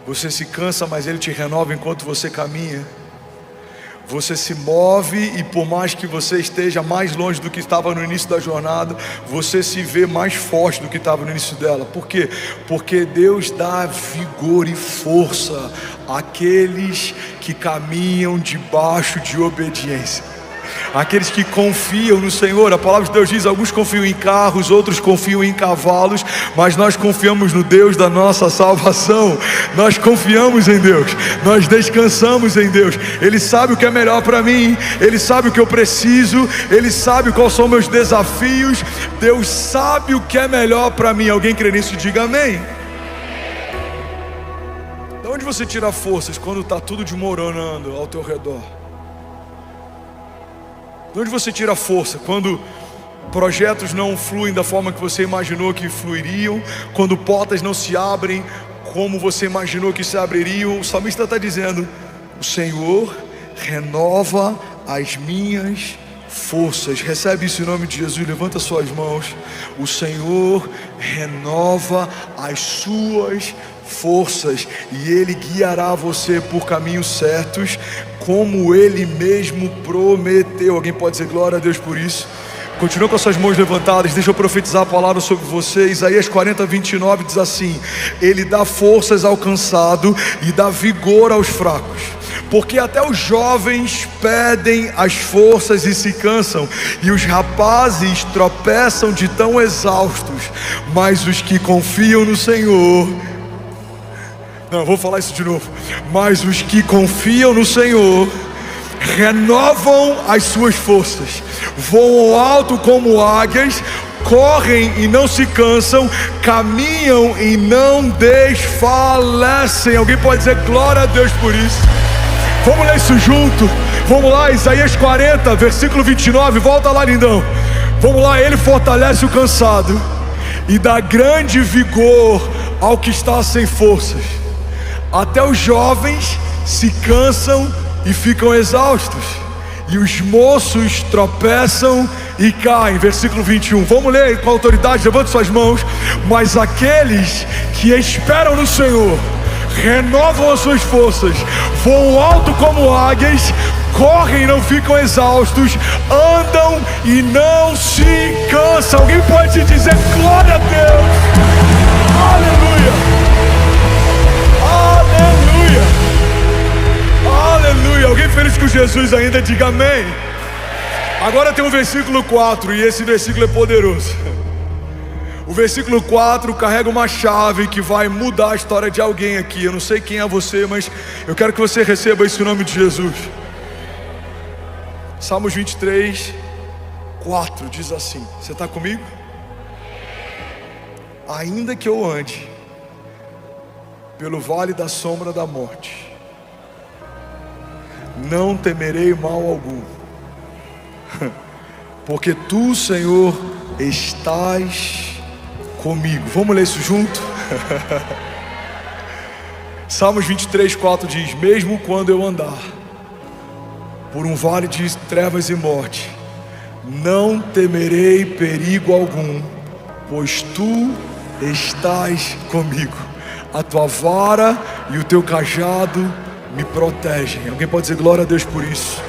Você se cansa, mas Ele te renova enquanto você caminha. Você se move e por mais que você esteja mais longe do que estava no início da jornada, você se vê mais forte do que estava no início dela. Por quê? Porque Deus dá vigor e força àqueles que caminham debaixo de obediência. Aqueles que confiam no Senhor. A palavra de Deus diz: alguns confiam em carros, outros confiam em cavalos, mas nós confiamos no Deus da nossa salvação. Nós confiamos em Deus, nós descansamos em Deus. Ele sabe o que é melhor para mim, Ele sabe o que eu preciso, Ele sabe quais são meus desafios. Deus sabe o que é melhor para mim. Alguém crê nisso? Diga amém. De onde você tira forças quando está tudo desmoronando ao teu redor? De onde você tira força quando projetos não fluem da forma que você imaginou que fluiriam, quando portas não se abrem como você imaginou que se abririam? O salmista está dizendo: o Senhor renova as minhas forças. Recebe isso em nome de Jesus, levanta suas mãos. O Senhor renova as suas forças e Ele guiará você por caminhos certos, como Ele mesmo prometeu. Alguém pode dizer glória a Deus por isso? Continua com as suas mãos levantadas. Deixa eu profetizar a palavra sobre você. Isaías 40, 29 diz assim: Ele dá forças ao cansado e dá vigor aos fracos. Porque até os jovens perdem as forças e se cansam, e os rapazes tropeçam de tão exaustos. Mas os que confiam no Senhor... Não, vou falar isso de novo. Mas os que confiam no Senhor renovam as suas forças, voam alto como águias, correm e não se cansam, caminham e não desfalecem. Alguém pode dizer glória a Deus por isso? Vamos ler isso junto. Vamos lá, Isaías 40, versículo 29. Volta lá, lindão. Vamos lá. Ele fortalece o cansado e dá grande vigor ao que está sem forças. Até os jovens se cansam e ficam exaustos, e os moços tropeçam e caem. Versículo 21. Vamos ler com autoridade, levante suas mãos. Mas aqueles que esperam no Senhor renovam as suas forças, voam alto como águias, correm e não ficam exaustos, andam e não se cansam. Alguém pode dizer glória a Deus? Aleluia, aleluia, aleluia. Alguém feliz com Jesus ainda? Diga amém. Agora tem o versículo 4, e esse versículo é poderoso. O versículo 4 carrega uma chave que vai mudar a história de alguém aqui. Eu não sei quem é você, mas eu quero que você receba isso em nome de Jesus. Salmos 23, 4 diz assim. Você está comigo? Ainda que eu ande pelo vale da sombra da morte, não temerei mal algum, porque Tu, Senhor, estás comigo. Vamos ler isso junto? Salmos 23, 4 diz: mesmo quando eu andar por um vale de trevas e morte, não temerei perigo algum, pois tu estás comigo. A tua vara e o teu cajado me protegem. Alguém pode dizer glória a Deus por isso?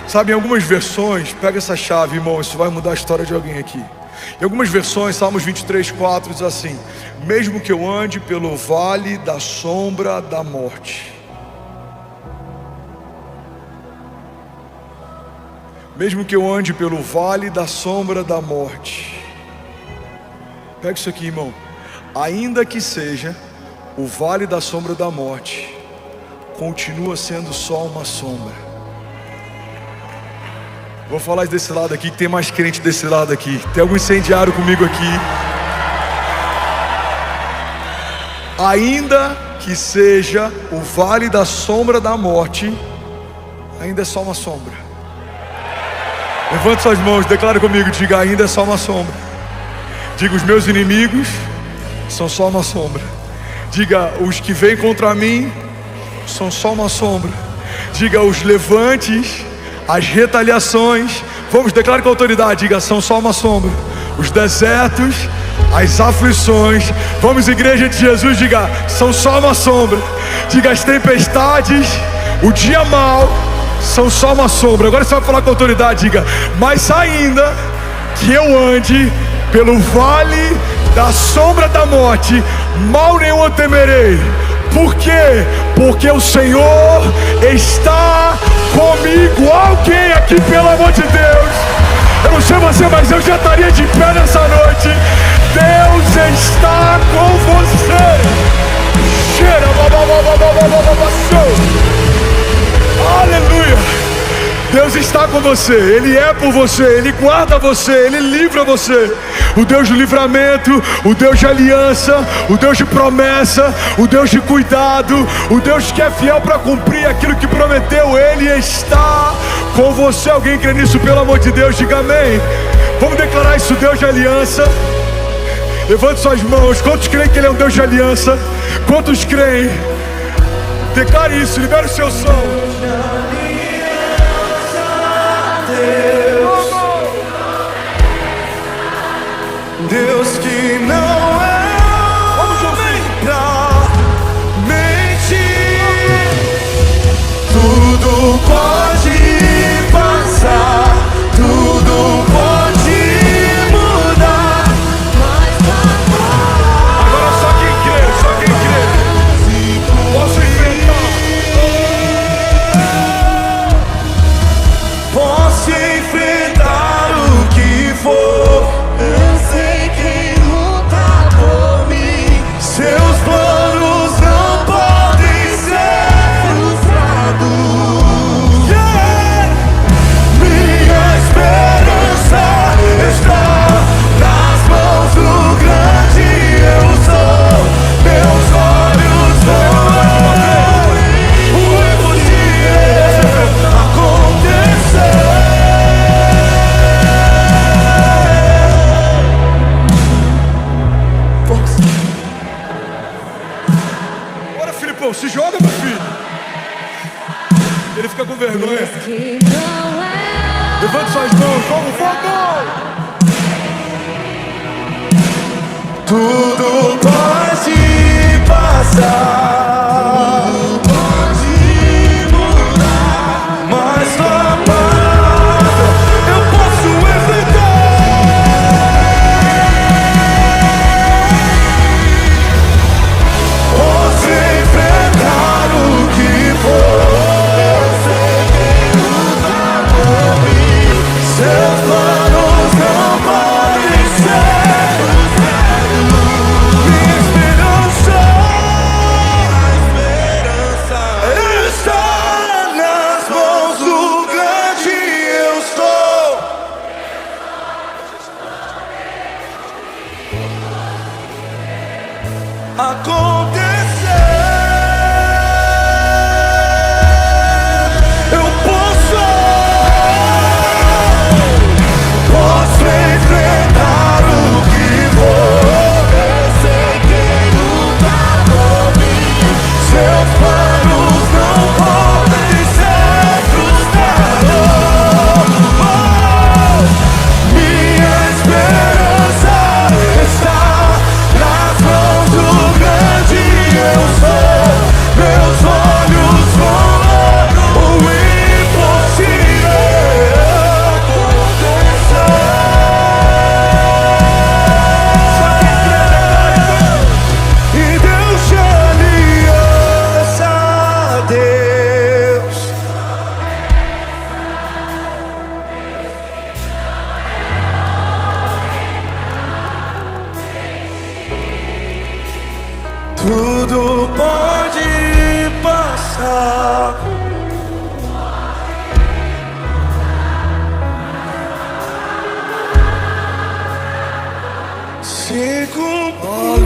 Sabe, em algumas versões, pega essa chave, irmão, isso vai mudar a história de alguém aqui. Em algumas versões, Salmos 23, 4 diz assim: mesmo que eu ande pelo vale da sombra da morte, mesmo que eu ande pelo vale da sombra da morte, pega isso aqui, irmão, ainda que seja o vale da sombra da morte, continua sendo só uma sombra. Vou falar desse lado aqui, que tem mais crente desse lado aqui. Tem algum incendiário comigo aqui? Ainda que seja o vale da sombra da morte, ainda é só uma sombra. Levante suas mãos, declara comigo, diga: ainda é só uma sombra. Diga: os meus inimigos são só uma sombra. Diga: os que vêm contra mim são só uma sombra. Diga: os levantes, as retaliações, vamos, declarar com autoridade, diga: são só uma sombra. Os desertos, as aflições, vamos, igreja de Jesus, diga: são só uma sombra. Diga: as tempestades, o dia mau, são só uma sombra. Agora você vai falar com autoridade, diga: mas ainda que eu ande pelo vale da sombra da morte, mal nenhum temerei. Por quê? Porque o Senhor está comigo. Alguém aqui, pelo amor de Deus, eu não sei você, mas eu já estaria de pé nessa noite. Deus está com você. Aleluia. Deus está com você, Ele é por você, Ele guarda você, Ele livra você. O Deus do livramento, o Deus de aliança, o Deus de promessa, o Deus de cuidado, o Deus que é fiel para cumprir aquilo que prometeu, Ele está com você. Alguém crê nisso, pelo amor de Deus, diga amém. Vamos declarar isso, Deus de aliança. Levante suas mãos. Quantos creem que Ele é um Deus de aliança? Quantos creem? Declare isso, libera o seu som. Deus que não é homem pra mentir, tudo pode passar, tudo pode mudar, mas agora só quem crê, posso enfrentar, posso enfrentar o que for. Seus planos não podem ser frustrados. Yeah. Minha esperança está nas mãos do grande eu sou. Meus olhos vão ver o impossível acontecer. Se joga, meu filho. Ele fica com vergonha. Levante suas mãos, vamos, vamos. Tudo pode passar, tudo pode mudar, mas tua palavra eu posso enfrentar. Posso enfrentar o que for. Eu sei que luta por mim. Seus planos não podem ser frustrados. Minha esperança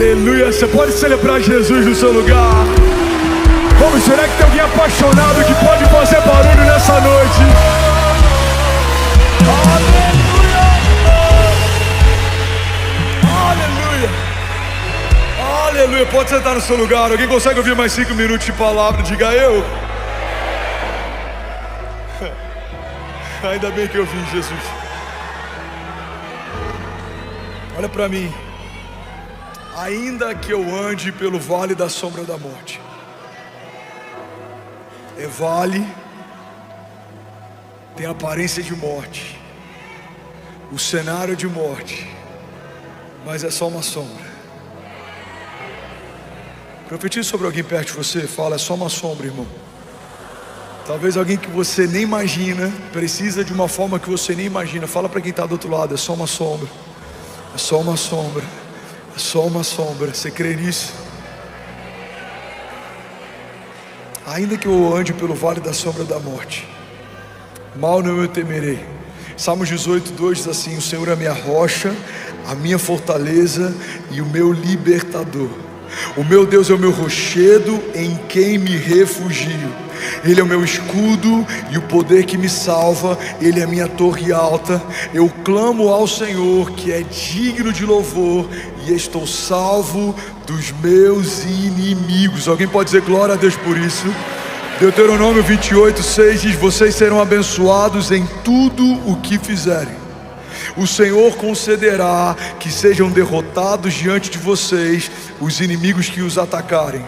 Aleluia. Você pode celebrar Jesus no seu lugar. Vamos, será que tem alguém apaixonado que pode fazer barulho nessa noite? Aleluia. Aleluia. Aleluia. Pode sentar no seu lugar. Alguém consegue ouvir mais 5 minutos de palavra? Diga eu. Ainda bem que eu vim, Jesus. Olha para mim. Ainda que eu ande pelo vale da sombra da morte. É vale, tem aparência de morte, o cenário de morte, mas é só uma sombra. Profetize sobre alguém perto de você, fala, é só uma sombra, irmão. Talvez alguém que você nem imagina, precisa de uma forma que você nem imagina. Fala para quem está do outro lado, é só uma sombra. É só uma sombra. É só uma sombra. Você crê nisso? Ainda que eu ande pelo vale da sombra da morte, mal não eu temerei. Salmos 18:2 diz assim: o Senhor é a minha rocha, a minha fortaleza e o meu libertador. O meu Deus é o meu rochedo, em quem me refugio. Ele é o meu escudo e o poder que me salva. Ele é a minha torre alta. Eu clamo ao Senhor, que é digno de louvor, e estou salvo dos meus inimigos. Alguém pode dizer glória a Deus por isso? Deuteronômio 28:6 diz: vocês serão abençoados em tudo o que fizerem. O Senhor concederá que sejam derrotados diante de vocês os inimigos que os atacarem.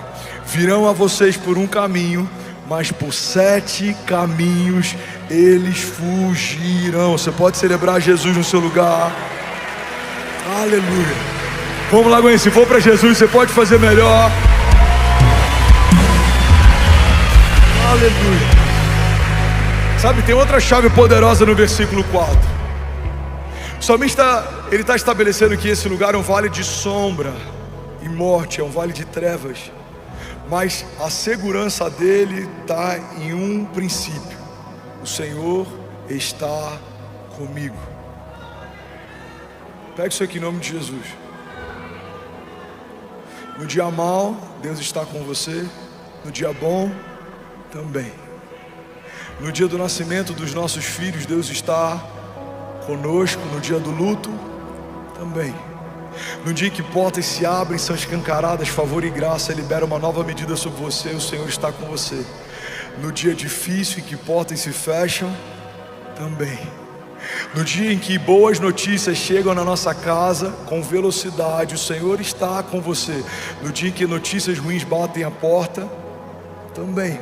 Virão a vocês por um caminho, mas por 7 caminhos eles fugirão. Você pode celebrar Jesus no seu lugar. Aleluia. Vamos lá, Gwen, se for para Jesus, você pode fazer melhor. Aleluia. Sabe, tem outra chave poderosa no versículo 4. O salmista, ele está estabelecendo que esse lugar é um vale de sombra e morte, é um vale de trevas. Mas a segurança dele está em um princípio: o Senhor está comigo. Pega isso aqui em nome de Jesus. No dia mau, Deus está com você. No dia bom, também. No dia do nascimento dos nossos filhos, Deus está conosco. No dia do luto, também. No dia em que portas se abrem, são escancaradas, favor e graça libera uma nova medida sobre você, o Senhor está com você. No dia difícil em que portas se fecham, também. No dia em que boas notícias chegam na nossa casa com velocidade, o Senhor está com você. No dia em que notícias ruins batem a porta, também.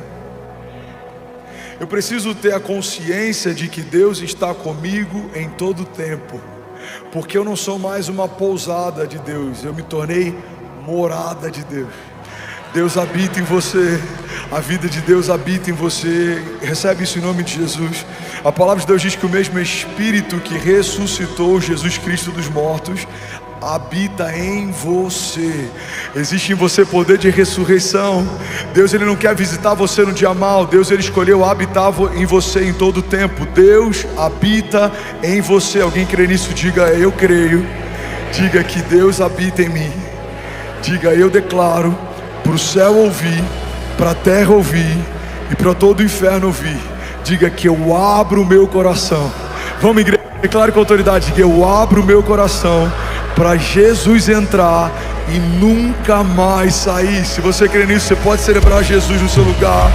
Eu preciso ter a consciência de que Deus está comigo em todo o tempo, porque eu não sou mais uma pousada de Deus, eu me tornei morada de Deus. Deus habita em você, a vida de Deus habita em você. Recebe isso em nome de Jesus. A palavra de Deus diz que o mesmo Espírito que ressuscitou Jesus Cristo dos mortos habita em você. Existe em você poder de ressurreição. Deus, ele não quer visitar você no dia mau. Deus, ele escolheu habitar em você em todo o tempo. Deus habita em você. Alguém crê nisso? Diga, eu creio. Diga que Deus habita em mim. Diga, eu declaro para o céu ouvir, para a terra ouvir e para todo o inferno ouvir. Diga que eu abro o meu coração. Vamos, igreja, declare com autoridade que eu abro o meu coração para Jesus entrar e nunca mais sair. Se você crê nisso, você pode celebrar Jesus no seu lugar.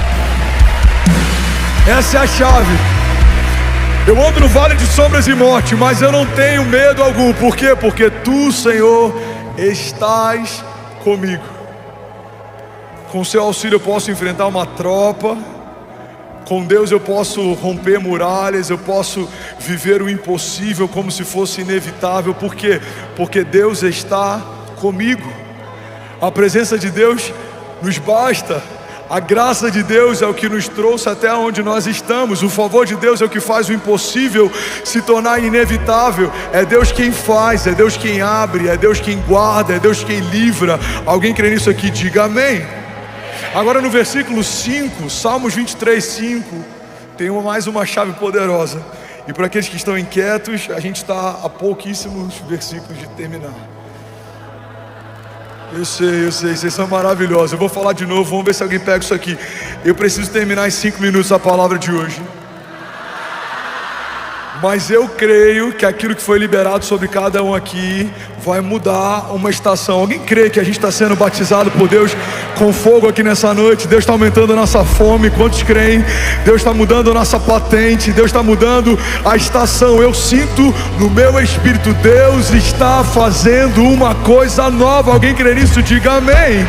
Essa é a chave. Eu ando no vale de sombras e morte, mas eu não tenho medo algum. Por quê? Porque tu, Senhor, estás comigo. Com o seu auxílio eu posso enfrentar uma tropa. Com Deus eu posso romper muralhas. Eu posso viver o impossível como se fosse inevitável. Por quê? Porque Deus está comigo. A presença de Deus nos basta. A graça de Deus é o que nos trouxe até onde nós estamos. O favor de Deus é o que faz o impossível se tornar inevitável. É Deus quem faz, é Deus quem abre, é Deus quem guarda, é Deus quem livra. Alguém crê nisso aqui? Diga amém. Agora no versículo 5, Salmos 23:5, tem mais uma chave poderosa. E para aqueles que estão inquietos, a gente está a pouquíssimos versículos de terminar. Eu sei, vocês são maravilhosos. Eu vou falar de novo, vamos ver se alguém pega isso aqui. Eu preciso terminar em 5 minutos a palavra de hoje. Mas eu creio que aquilo que foi liberado sobre cada um aqui vai mudar uma estação. Alguém crê que a gente está sendo batizado por Deus com fogo aqui nessa noite? Deus está aumentando a nossa fome. Quantos creem? Deus está mudando a nossa patente. Deus está mudando a estação. Eu sinto no meu espírito, Deus está fazendo uma coisa nova. Alguém crê nisso? Diga amém.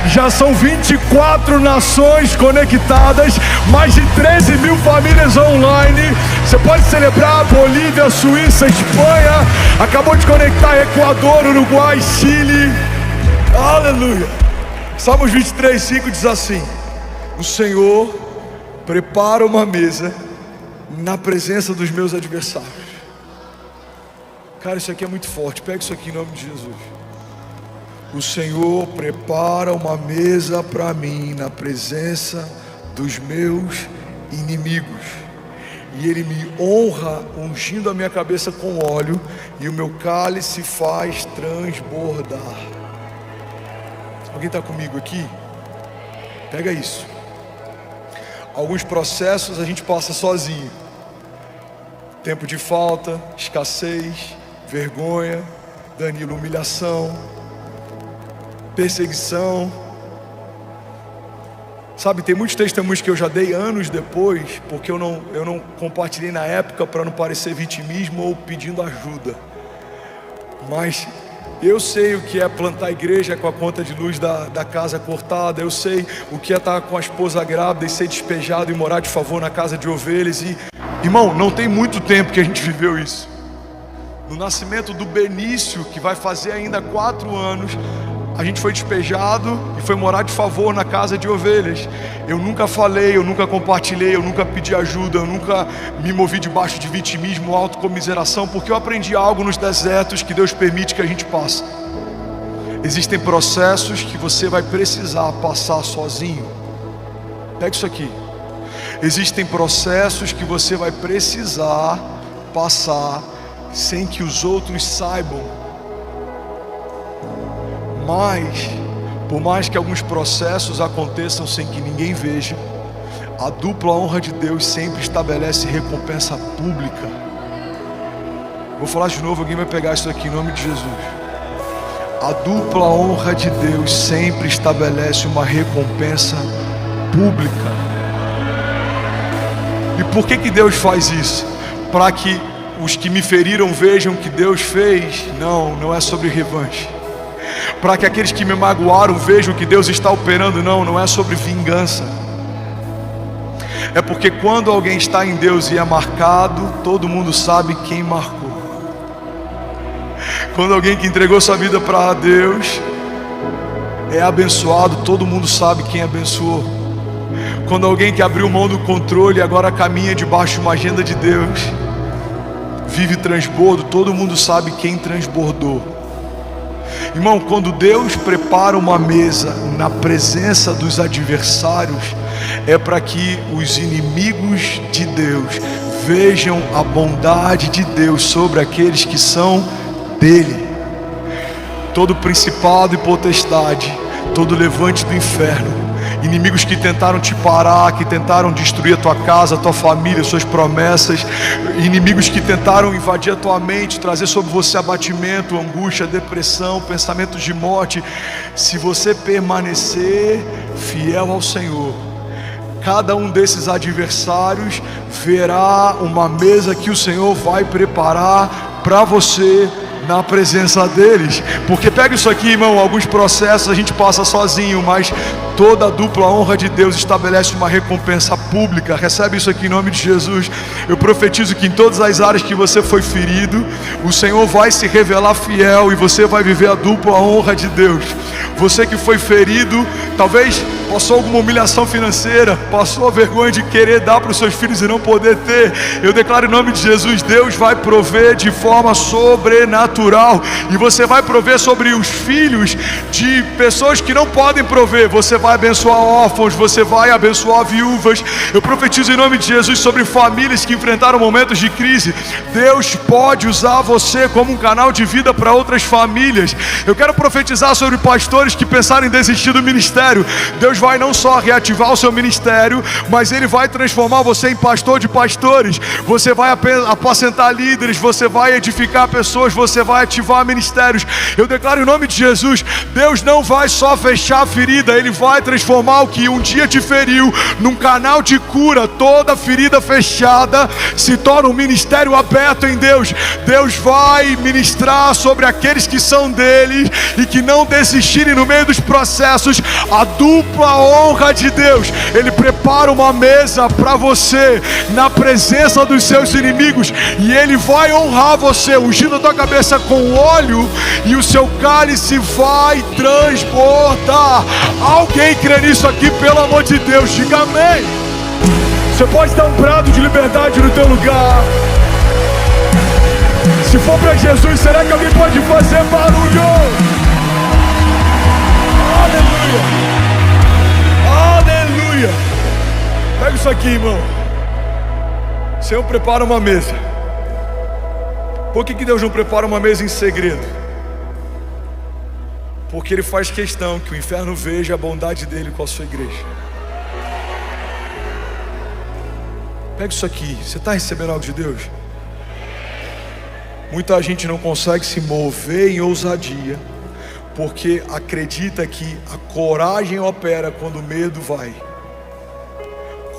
Já são 24 nações conectadas, mais de 13 mil famílias online. Você pode celebrar Bolívia, Suíça, Espanha, acabou de conectar Equador, Uruguai, Chile. Aleluia. Salmos 23, 5 diz assim: o Senhor prepara uma mesa na presença dos meus adversários. Cara, isso aqui é muito forte. Pega isso aqui em nome de Jesus. O Senhor prepara uma mesa para mim na presença dos meus inimigos. E Ele me honra, ungindo a minha cabeça com óleo, e o meu cálice faz transbordar. Alguém está comigo aqui? Pega isso. Alguns processos a gente passa sozinho. Tempo de falta, escassez, vergonha, Danilo, humilhação, perseguição. Sabe, tem muitos testemunhos que eu já dei anos depois, porque eu não compartilhei na época para não parecer vitimismo ou pedindo ajuda. Mas eu sei o que é plantar igreja com a conta de luz da casa cortada. Eu sei o que é estar com a esposa grávida e ser despejado e morar de favor na casa de ovelhas. E, irmão, não tem muito tempo que a gente viveu isso. No nascimento do Benício, que vai fazer ainda 4 anos, a gente foi despejado e foi morar de favor na casa de ovelhas. Eu nunca falei, eu nunca compartilhei, eu nunca pedi ajuda, eu nunca me movi debaixo de vitimismo, autocomiseração, porque eu aprendi algo nos desertos que Deus permite que a gente passe. Existem processos que você vai precisar passar sozinho. Pega isso aqui. Existem processos que você vai precisar passar sem que os outros saibam. Mas, por mais que alguns processos aconteçam sem que ninguém veja, a dupla honra de Deus sempre estabelece recompensa pública. Vou falar de novo, alguém vai pegar isso aqui em nome de Jesus. A dupla honra de Deus sempre estabelece uma recompensa pública. E por que Deus faz isso? Para que os que me feriram vejam que Deus fez. Não é sobre revanche. Para que aqueles que me magoaram vejam que Deus está operando. Não é sobre vingança. É porque quando alguém está em Deus e é marcado, todo mundo sabe quem marcou. Quando alguém que entregou sua vida para Deus é abençoado, todo mundo sabe quem abençoou. Quando alguém que abriu mão do controle e agora caminha debaixo de uma agenda de Deus, vive transbordo, todo mundo sabe quem transbordou. Irmão, quando Deus prepara uma mesa na presença dos adversários, é para que os inimigos de Deus vejam a bondade de Deus sobre aqueles que são dele. Todo principado e potestade, todo levante do inferno, inimigos que tentaram te parar, que tentaram destruir a tua casa, a tua família, suas promessas, inimigos que tentaram invadir a tua mente, trazer sobre você abatimento, angústia, depressão, pensamentos de morte. Se você permanecer fiel ao Senhor, cada um desses adversários verá uma mesa que o Senhor vai preparar para você na presença deles. Porque pega isso aqui, irmão, alguns processos a gente passa sozinho, mas toda a dupla honra de Deus estabelece uma recompensa pública. Recebe isso aqui em nome de Jesus. Eu profetizo que em todas as áreas que você foi ferido, o Senhor vai se revelar fiel e você vai viver a dupla honra de Deus. Você que foi ferido, talvez passou alguma humilhação financeira, passou a vergonha de querer dar para os seus filhos e não poder ter. Eu declaro em nome de Jesus, Deus vai prover de forma sobrenatural, e você vai prover sobre os filhos de pessoas que não podem prover. Você vai abençoar órfãos, você vai abençoar viúvas. Eu profetizo em nome de Jesus sobre famílias que enfrentaram momentos de crise. Deus pode usar você como um canal de vida para outras famílias. Eu quero profetizar sobre pastores pastores que pensaram em desistir do ministério. Deus vai não só reativar o seu ministério, mas Ele vai transformar você em pastor de pastores. Você vai apacentar líderes, você vai edificar pessoas, você vai ativar ministérios. Eu declaro em nome de Jesus, Deus não vai só fechar a ferida, Ele vai transformar o que um dia te feriu num canal de cura. Toda ferida fechada se torna um ministério aberto em Deus. Deus vai ministrar sobre aqueles que são dele e que não desistirem no meio dos processos. A dupla honra de Deus. Ele prepara uma mesa para você na presença dos seus inimigos, e Ele vai honrar você, ungindo a tua cabeça com óleo, e o seu cálice vai transbordar. Alguém crê nisso aqui, pelo amor de Deus? Diga amém. Você pode dar um brado de liberdade no teu lugar. Se for para Jesus, será que alguém pode fazer barulho? Aleluia! Aleluia! Pega isso aqui, irmão. O Senhor prepara uma mesa. Por que Deus não prepara uma mesa em segredo? Porque Ele faz questão que o inferno veja a bondade dEle com a sua igreja. Pega isso aqui. Você está recebendo algo de Deus? Muita gente não consegue se mover em ousadia, porque acredita que a coragem opera quando o medo vai.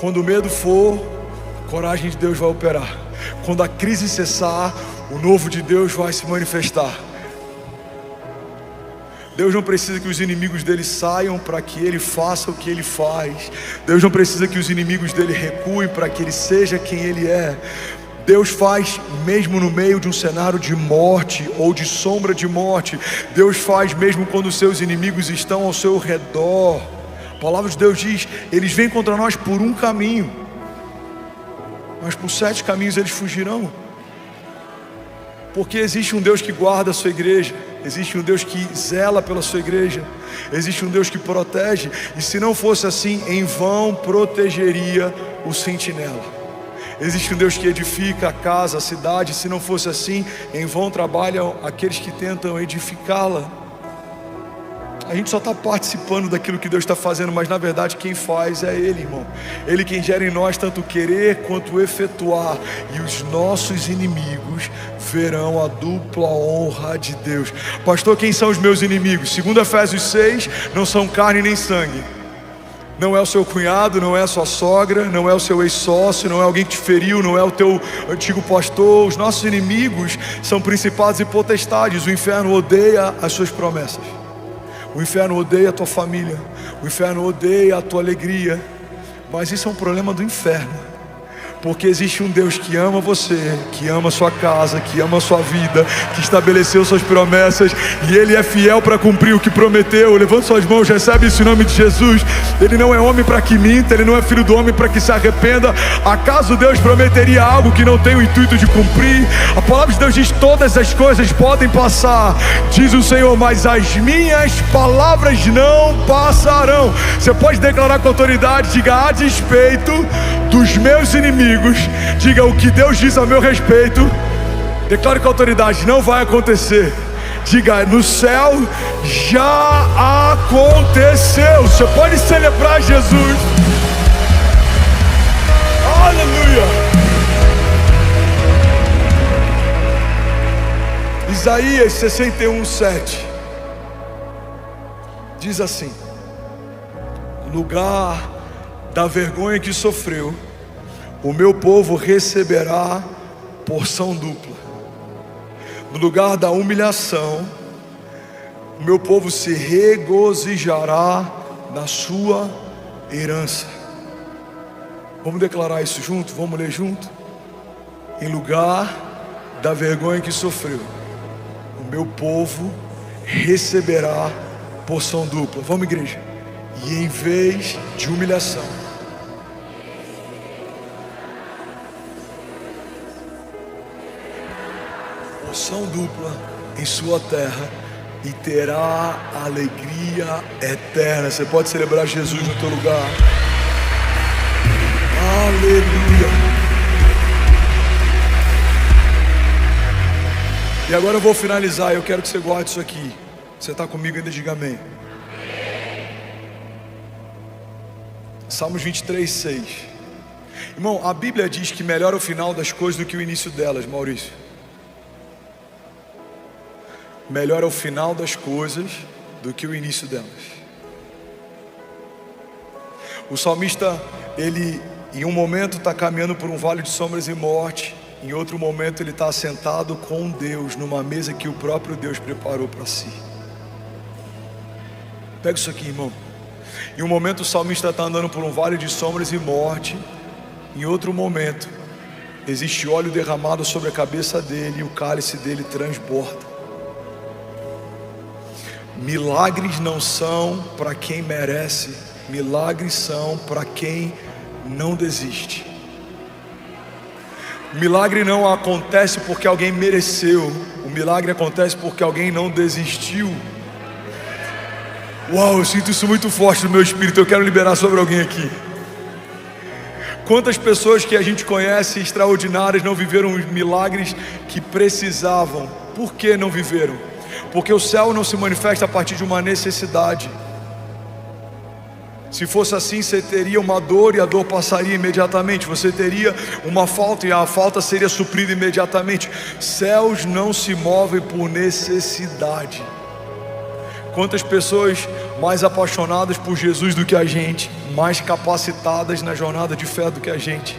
Quando o medo for, a coragem de Deus vai operar. Quando a crise cessar, o novo de Deus vai se manifestar. Deus não precisa que os inimigos dele saiam para que ele faça o que ele faz. Deus não precisa que os inimigos dele recuem para que ele seja quem ele é. Deus faz mesmo no meio de um cenário de morte ou de sombra de morte. Deus faz mesmo quando os seus inimigos estão ao seu redor. A palavra de Deus diz: eles vêm contra nós por um caminho, mas por 7 caminhos eles fugirão. Porque existe um Deus que guarda a sua igreja, existe um Deus que zela pela sua igreja, existe um Deus que protege. E se não fosse assim, em vão protegeria o sentinela. Existe um Deus que edifica a casa, a cidade. Se não fosse assim, em vão trabalham aqueles que tentam edificá-la. A gente só está participando daquilo que Deus está fazendo, mas na verdade quem faz é Ele, irmão. Ele quem gera em nós tanto querer quanto efetuar. E os nossos inimigos verão a dupla honra de Deus. Pastor, quem são os meus inimigos? Segundo Efésios 6, não são carne nem sangue. Não é o seu cunhado, não é a sua sogra, não é o seu ex-sócio, não é alguém que te feriu, não é o teu antigo pastor. Os nossos inimigos são principados e potestades. O inferno odeia as suas promessas. O inferno odeia a tua família. O inferno odeia a tua alegria. Mas isso é um problema do inferno. Porque existe um Deus que ama você, que ama a sua casa, que ama a sua vida, que estabeleceu suas promessas, e Ele é fiel para cumprir o que prometeu. Levanta suas mãos, recebe isso em nome de Jesus. Ele não é homem para que minta, Ele não é filho do homem para que se arrependa. Acaso Deus prometeria algo que não tem o intuito de cumprir? A palavra de Deus diz: todas as coisas podem passar, diz o Senhor, mas as minhas palavras não passarão. Você pode declarar com autoridade, diga: a despeito dos meus inimigos, diga: o que Deus diz a meu respeito, declare com autoridade, não vai acontecer. Diga: no céu já aconteceu. Você pode celebrar Jesus. Aleluia. Isaías 61:7 diz assim: no lugar da vergonha que sofreu, o meu povo receberá porção dupla. No lugar da humilhação, o meu povo se regozijará na sua herança. Vamos declarar isso junto? Vamos ler junto? Em lugar da vergonha que sofreu, o meu povo receberá porção dupla. Vamos, igreja? E em vez de humilhação, porção dupla em sua terra, e terá alegria eterna. Você pode celebrar Jesus no teu lugar. Aleluia. E agora eu vou finalizar. Eu quero que você guarde isso aqui. Você está comigo ainda? Diga amém. Salmos 23, 6. Irmão, a Bíblia diz que melhor é o final das coisas do que o início delas, Maurício. Melhor é o final das coisas do que o início delas. O salmista, ele em um momento está caminhando por um vale de sombras e morte, em outro momento ele está sentado com Deus numa mesa que o próprio Deus preparou para si. Pega isso aqui, irmão. Em um momento o salmista está andando por um vale de sombras e morte, em outro momento existe óleo derramado sobre a cabeça dele e o cálice dele transborda. Milagres não são para quem merece, milagres são para quem não desiste. O milagre não acontece porque alguém mereceu, o milagre acontece porque alguém não desistiu. Uau, eu sinto isso muito forte no meu espírito, eu quero liberar sobre alguém aqui. Quantas pessoas que a gente conhece extraordinárias não viveram os milagres que precisavam? Por que não viveram? Porque o céu não se manifesta a partir de uma necessidade. Se fosse assim, você teria uma dor e a dor passaria imediatamente. Você teria uma falta e a falta seria suprida imediatamente. Céus não se movem por necessidade. Quantas pessoas mais apaixonadas por Jesus do que a gente, mais capacitadas na jornada de fé do que a gente,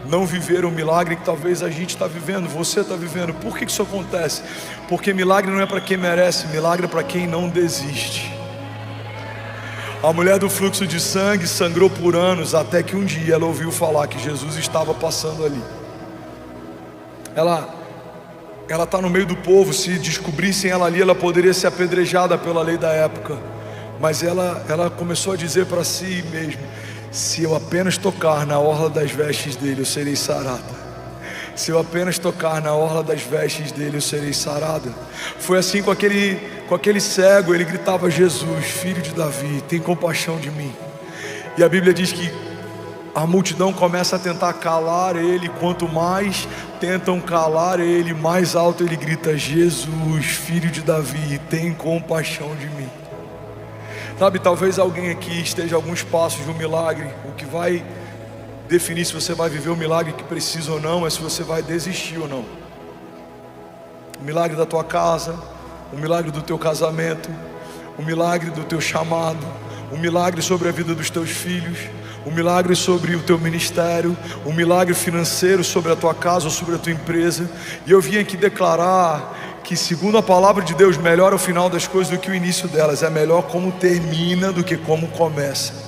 não viveram o milagre que talvez a gente está vivendo, você está vivendo. Por que isso acontece? Porque milagre não é para quem merece, milagre é para quem não desiste. A mulher do fluxo de sangue sangrou por anos, até que um dia ela ouviu falar que Jesus estava passando ali. Ela está no meio do povo, se descobrissem ela ali, ela poderia ser apedrejada pela lei da época. Mas ela começou a dizer para si mesma: se eu apenas tocar na orla das vestes dele, eu serei sarada. Se eu apenas tocar na orla das vestes dele, eu serei sarada. Foi assim com aquele cego. Ele gritava: Jesus, filho de Davi, tem compaixão de mim. E a Bíblia diz que a multidão começa a tentar calar ele. Quanto mais tentam calar ele, mais alto ele grita: Jesus, filho de Davi, tem compaixão de mim. Sabe, talvez alguém aqui esteja a alguns passos de um milagre. O que vai definir se você vai viver o milagre que precisa ou não é se você vai desistir ou não. O milagre da tua casa, o milagre do teu casamento, o milagre do teu chamado, o milagre sobre a vida dos teus filhos, o milagre sobre o teu ministério, o milagre financeiro sobre a tua casa ou sobre a tua empresa. E eu vim aqui declarar que, segundo a palavra de Deus, melhor é o final das coisas do que o início delas. É melhor como termina do que como começa.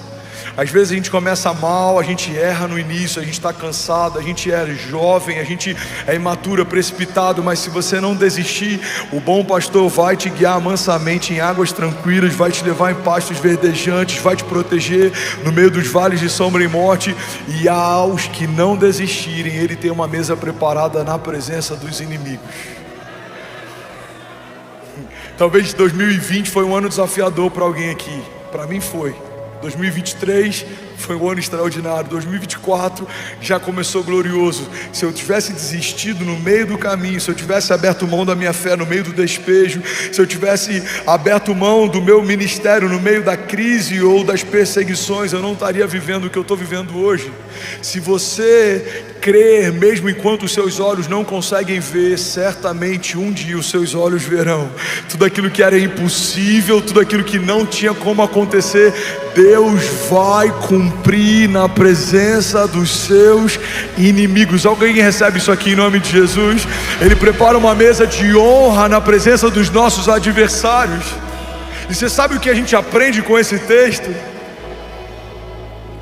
Às vezes a gente começa mal, a gente erra no início, a gente está cansado, a gente é jovem, a gente é imaturo, precipitado, mas se você não desistir, o bom pastor vai te guiar mansamente em águas tranquilas, vai te levar em pastos verdejantes, vai te proteger no meio dos vales de sombra e morte. E aos que não desistirem, Ele tem uma mesa preparada na presença dos inimigos. Talvez 2020 foi um ano desafiador para alguém aqui. Para mim foi. 2023 foi um ano extraordinário. 2024 já começou glorioso. Se eu tivesse desistido no meio do caminho, se eu tivesse aberto mão da minha fé no meio do despejo, se eu tivesse aberto mão do meu ministério no meio da crise ou das perseguições, eu não estaria vivendo o que eu estou vivendo hoje. Se você crer, mesmo enquanto os seus olhos não conseguem ver, certamente um dia os seus olhos verão. Tudo aquilo que era impossível, tudo aquilo que não tinha como acontecer, Deus vai cumprir na presença dos seus inimigos. Alguém recebe isso aqui em nome de Jesus? Ele prepara uma mesa de honra na presença dos nossos adversários. E você sabe o que a gente aprende com esse texto?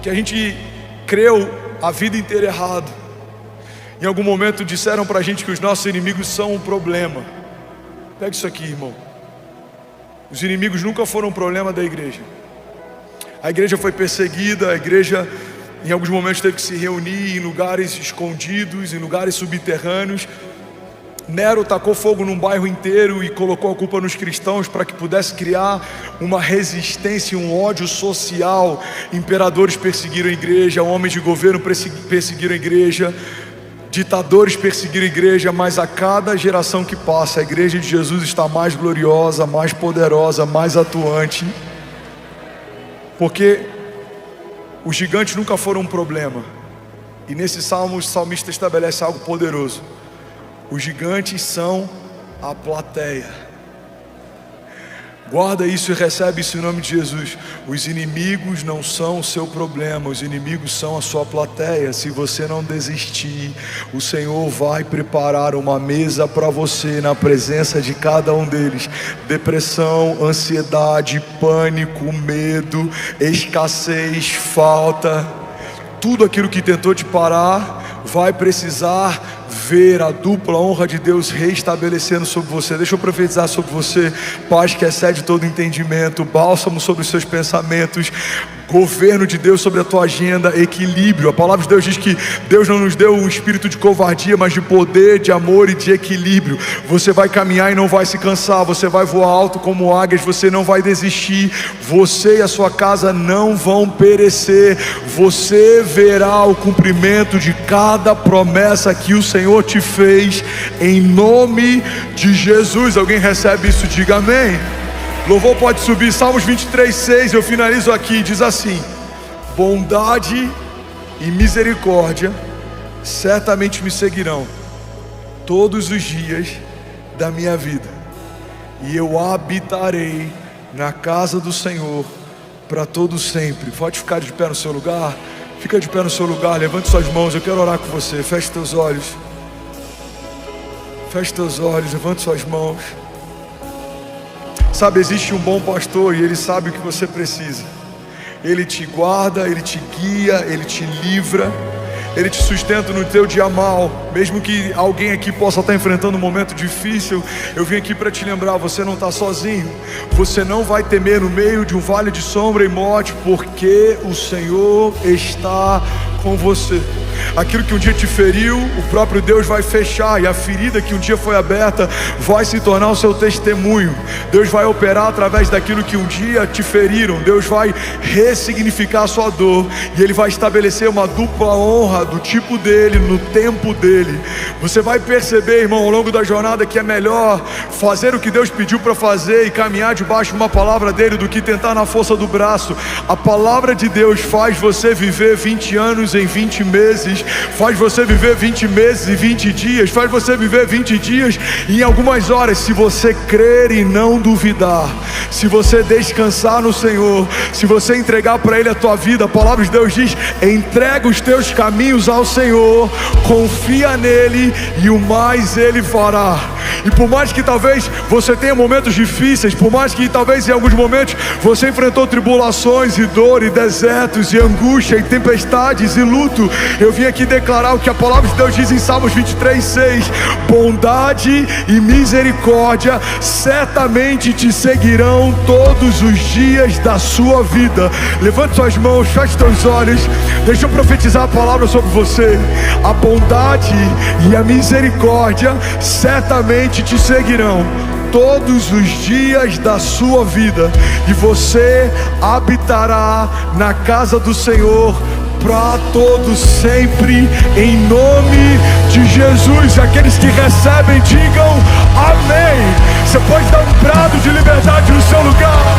Que a gente creu a vida inteira errado. Em algum momento disseram pra gente que os nossos inimigos são um problema. Pega isso aqui, irmão. Os inimigos nunca foram um problema da igreja. A igreja foi perseguida, a igreja em alguns momentos teve que se reunir em lugares escondidos, em lugares subterrâneos. Nero tacou fogo num bairro inteiro e colocou a culpa nos cristãos para que pudesse criar uma resistência, um ódio social. Imperadores perseguiram a igreja, homens de governo perseguiram a igreja, ditadores perseguiram a igreja, mas a cada geração que passa, a igreja de Jesus está mais gloriosa, mais poderosa, mais atuante. Porque Os gigantes nunca foram um problema. E nesse salmo, o salmista estabelece algo poderoso. Os gigantes são a plateia. Guarda isso e recebe isso em nome de Jesus. Os inimigos não são o seu problema, os inimigos são a sua plateia. Se você não desistir, o Senhor vai preparar uma mesa para você na presença de cada um deles. Depressão, ansiedade, pânico, medo, escassez, falta, tudo aquilo que tentou te parar vai precisar ver a dupla honra de Deus reestabelecendo sobre você. Deixa eu profetizar sobre você: paz que excede todo entendimento, bálsamo sobre os seus pensamentos, governo de Deus sobre a tua agenda, equilíbrio. A palavra de Deus diz que Deus não nos deu um espírito de covardia, mas de poder, de amor e de equilíbrio. Você vai caminhar e não vai se cansar, você vai voar alto como águias, você não vai desistir, você e a sua casa não vão perecer, você verá o cumprimento de cada promessa que o Senhor te fez, em nome de Jesus. Alguém recebe isso? Diga amém. Louvor pode subir. Salmos 23:6, eu finalizo aqui, diz assim: bondade e misericórdia certamente me seguirão todos os dias da minha vida, e eu habitarei na casa do Senhor para todo sempre. Pode ficar de pé no seu lugar. Fica de pé no seu lugar, levante suas mãos, eu quero orar com você. Feche teus olhos. Feche teus olhos, levante suas mãos. Sabe, existe um bom pastor e ele sabe o que você precisa. Ele te guarda, ele te guia, ele te livra, ele te sustenta no teu dia mal. Mesmo que alguém aqui possa estar enfrentando um momento difícil, eu vim aqui para te lembrar: você não está sozinho. Você não vai temer no meio de um vale de sombra e morte, porque o Senhor está com você. Aquilo que um dia te feriu, o próprio Deus vai fechar, e a ferida que um dia foi aberta vai se tornar o seu testemunho. Deus vai operar através daquilo que um dia te feriram. Deus vai ressignificar a sua dor, e Ele vai estabelecer uma dupla honra do tipo dele, no tempo dele. Você vai perceber, irmão, ao longo da jornada, que é melhor fazer o que Deus pediu para fazer e caminhar debaixo de uma palavra dele do que tentar na força do braço. A palavra de Deus faz você viver 20 anos em 20 meses, faz você viver 20 meses e 20 dias, faz você viver 20 dias em algumas horas, se você crer e não duvidar, se você descansar no Senhor, se você entregar para Ele a tua vida. A palavra de Deus diz: entrega os teus caminhos ao Senhor, confia nele e o mais Ele fará. E por mais que talvez você tenha momentos difíceis, por mais que talvez em alguns momentos você enfrentou tribulações e dor e desertos e angústia e tempestades e luto, eu vim aqui declarar o que a palavra de Deus diz em Salmos 23:6: bondade e misericórdia certamente te seguirão todos os dias da sua vida. Levante suas mãos, feche teus olhos, deixa eu profetizar a palavra sobre você. A bondade e a misericórdia certamente te seguirão todos os dias da sua vida, e você habitará na casa do Senhor para todos sempre, em nome de Jesus. Aqueles que recebem, digam amém. Você pode dar um brado de liberdade no seu lugar.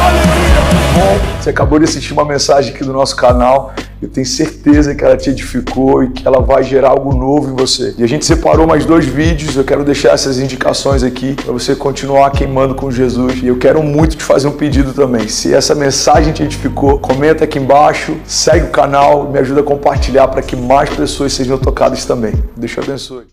Aleluia. Bom, você acabou de assistir uma mensagem aqui do nosso canal. Eu tenho certeza que ela te edificou e que ela vai gerar algo novo em você. E a gente separou mais 2 vídeos. Eu quero deixar essas indicações aqui para você continuar queimando com Jesus. E eu quero muito te fazer um pedido também. Se essa mensagem te edificou, comenta aqui embaixo, segue o canal, me ajuda a compartilhar para que mais pessoas sejam tocadas também. Deus te abençoe.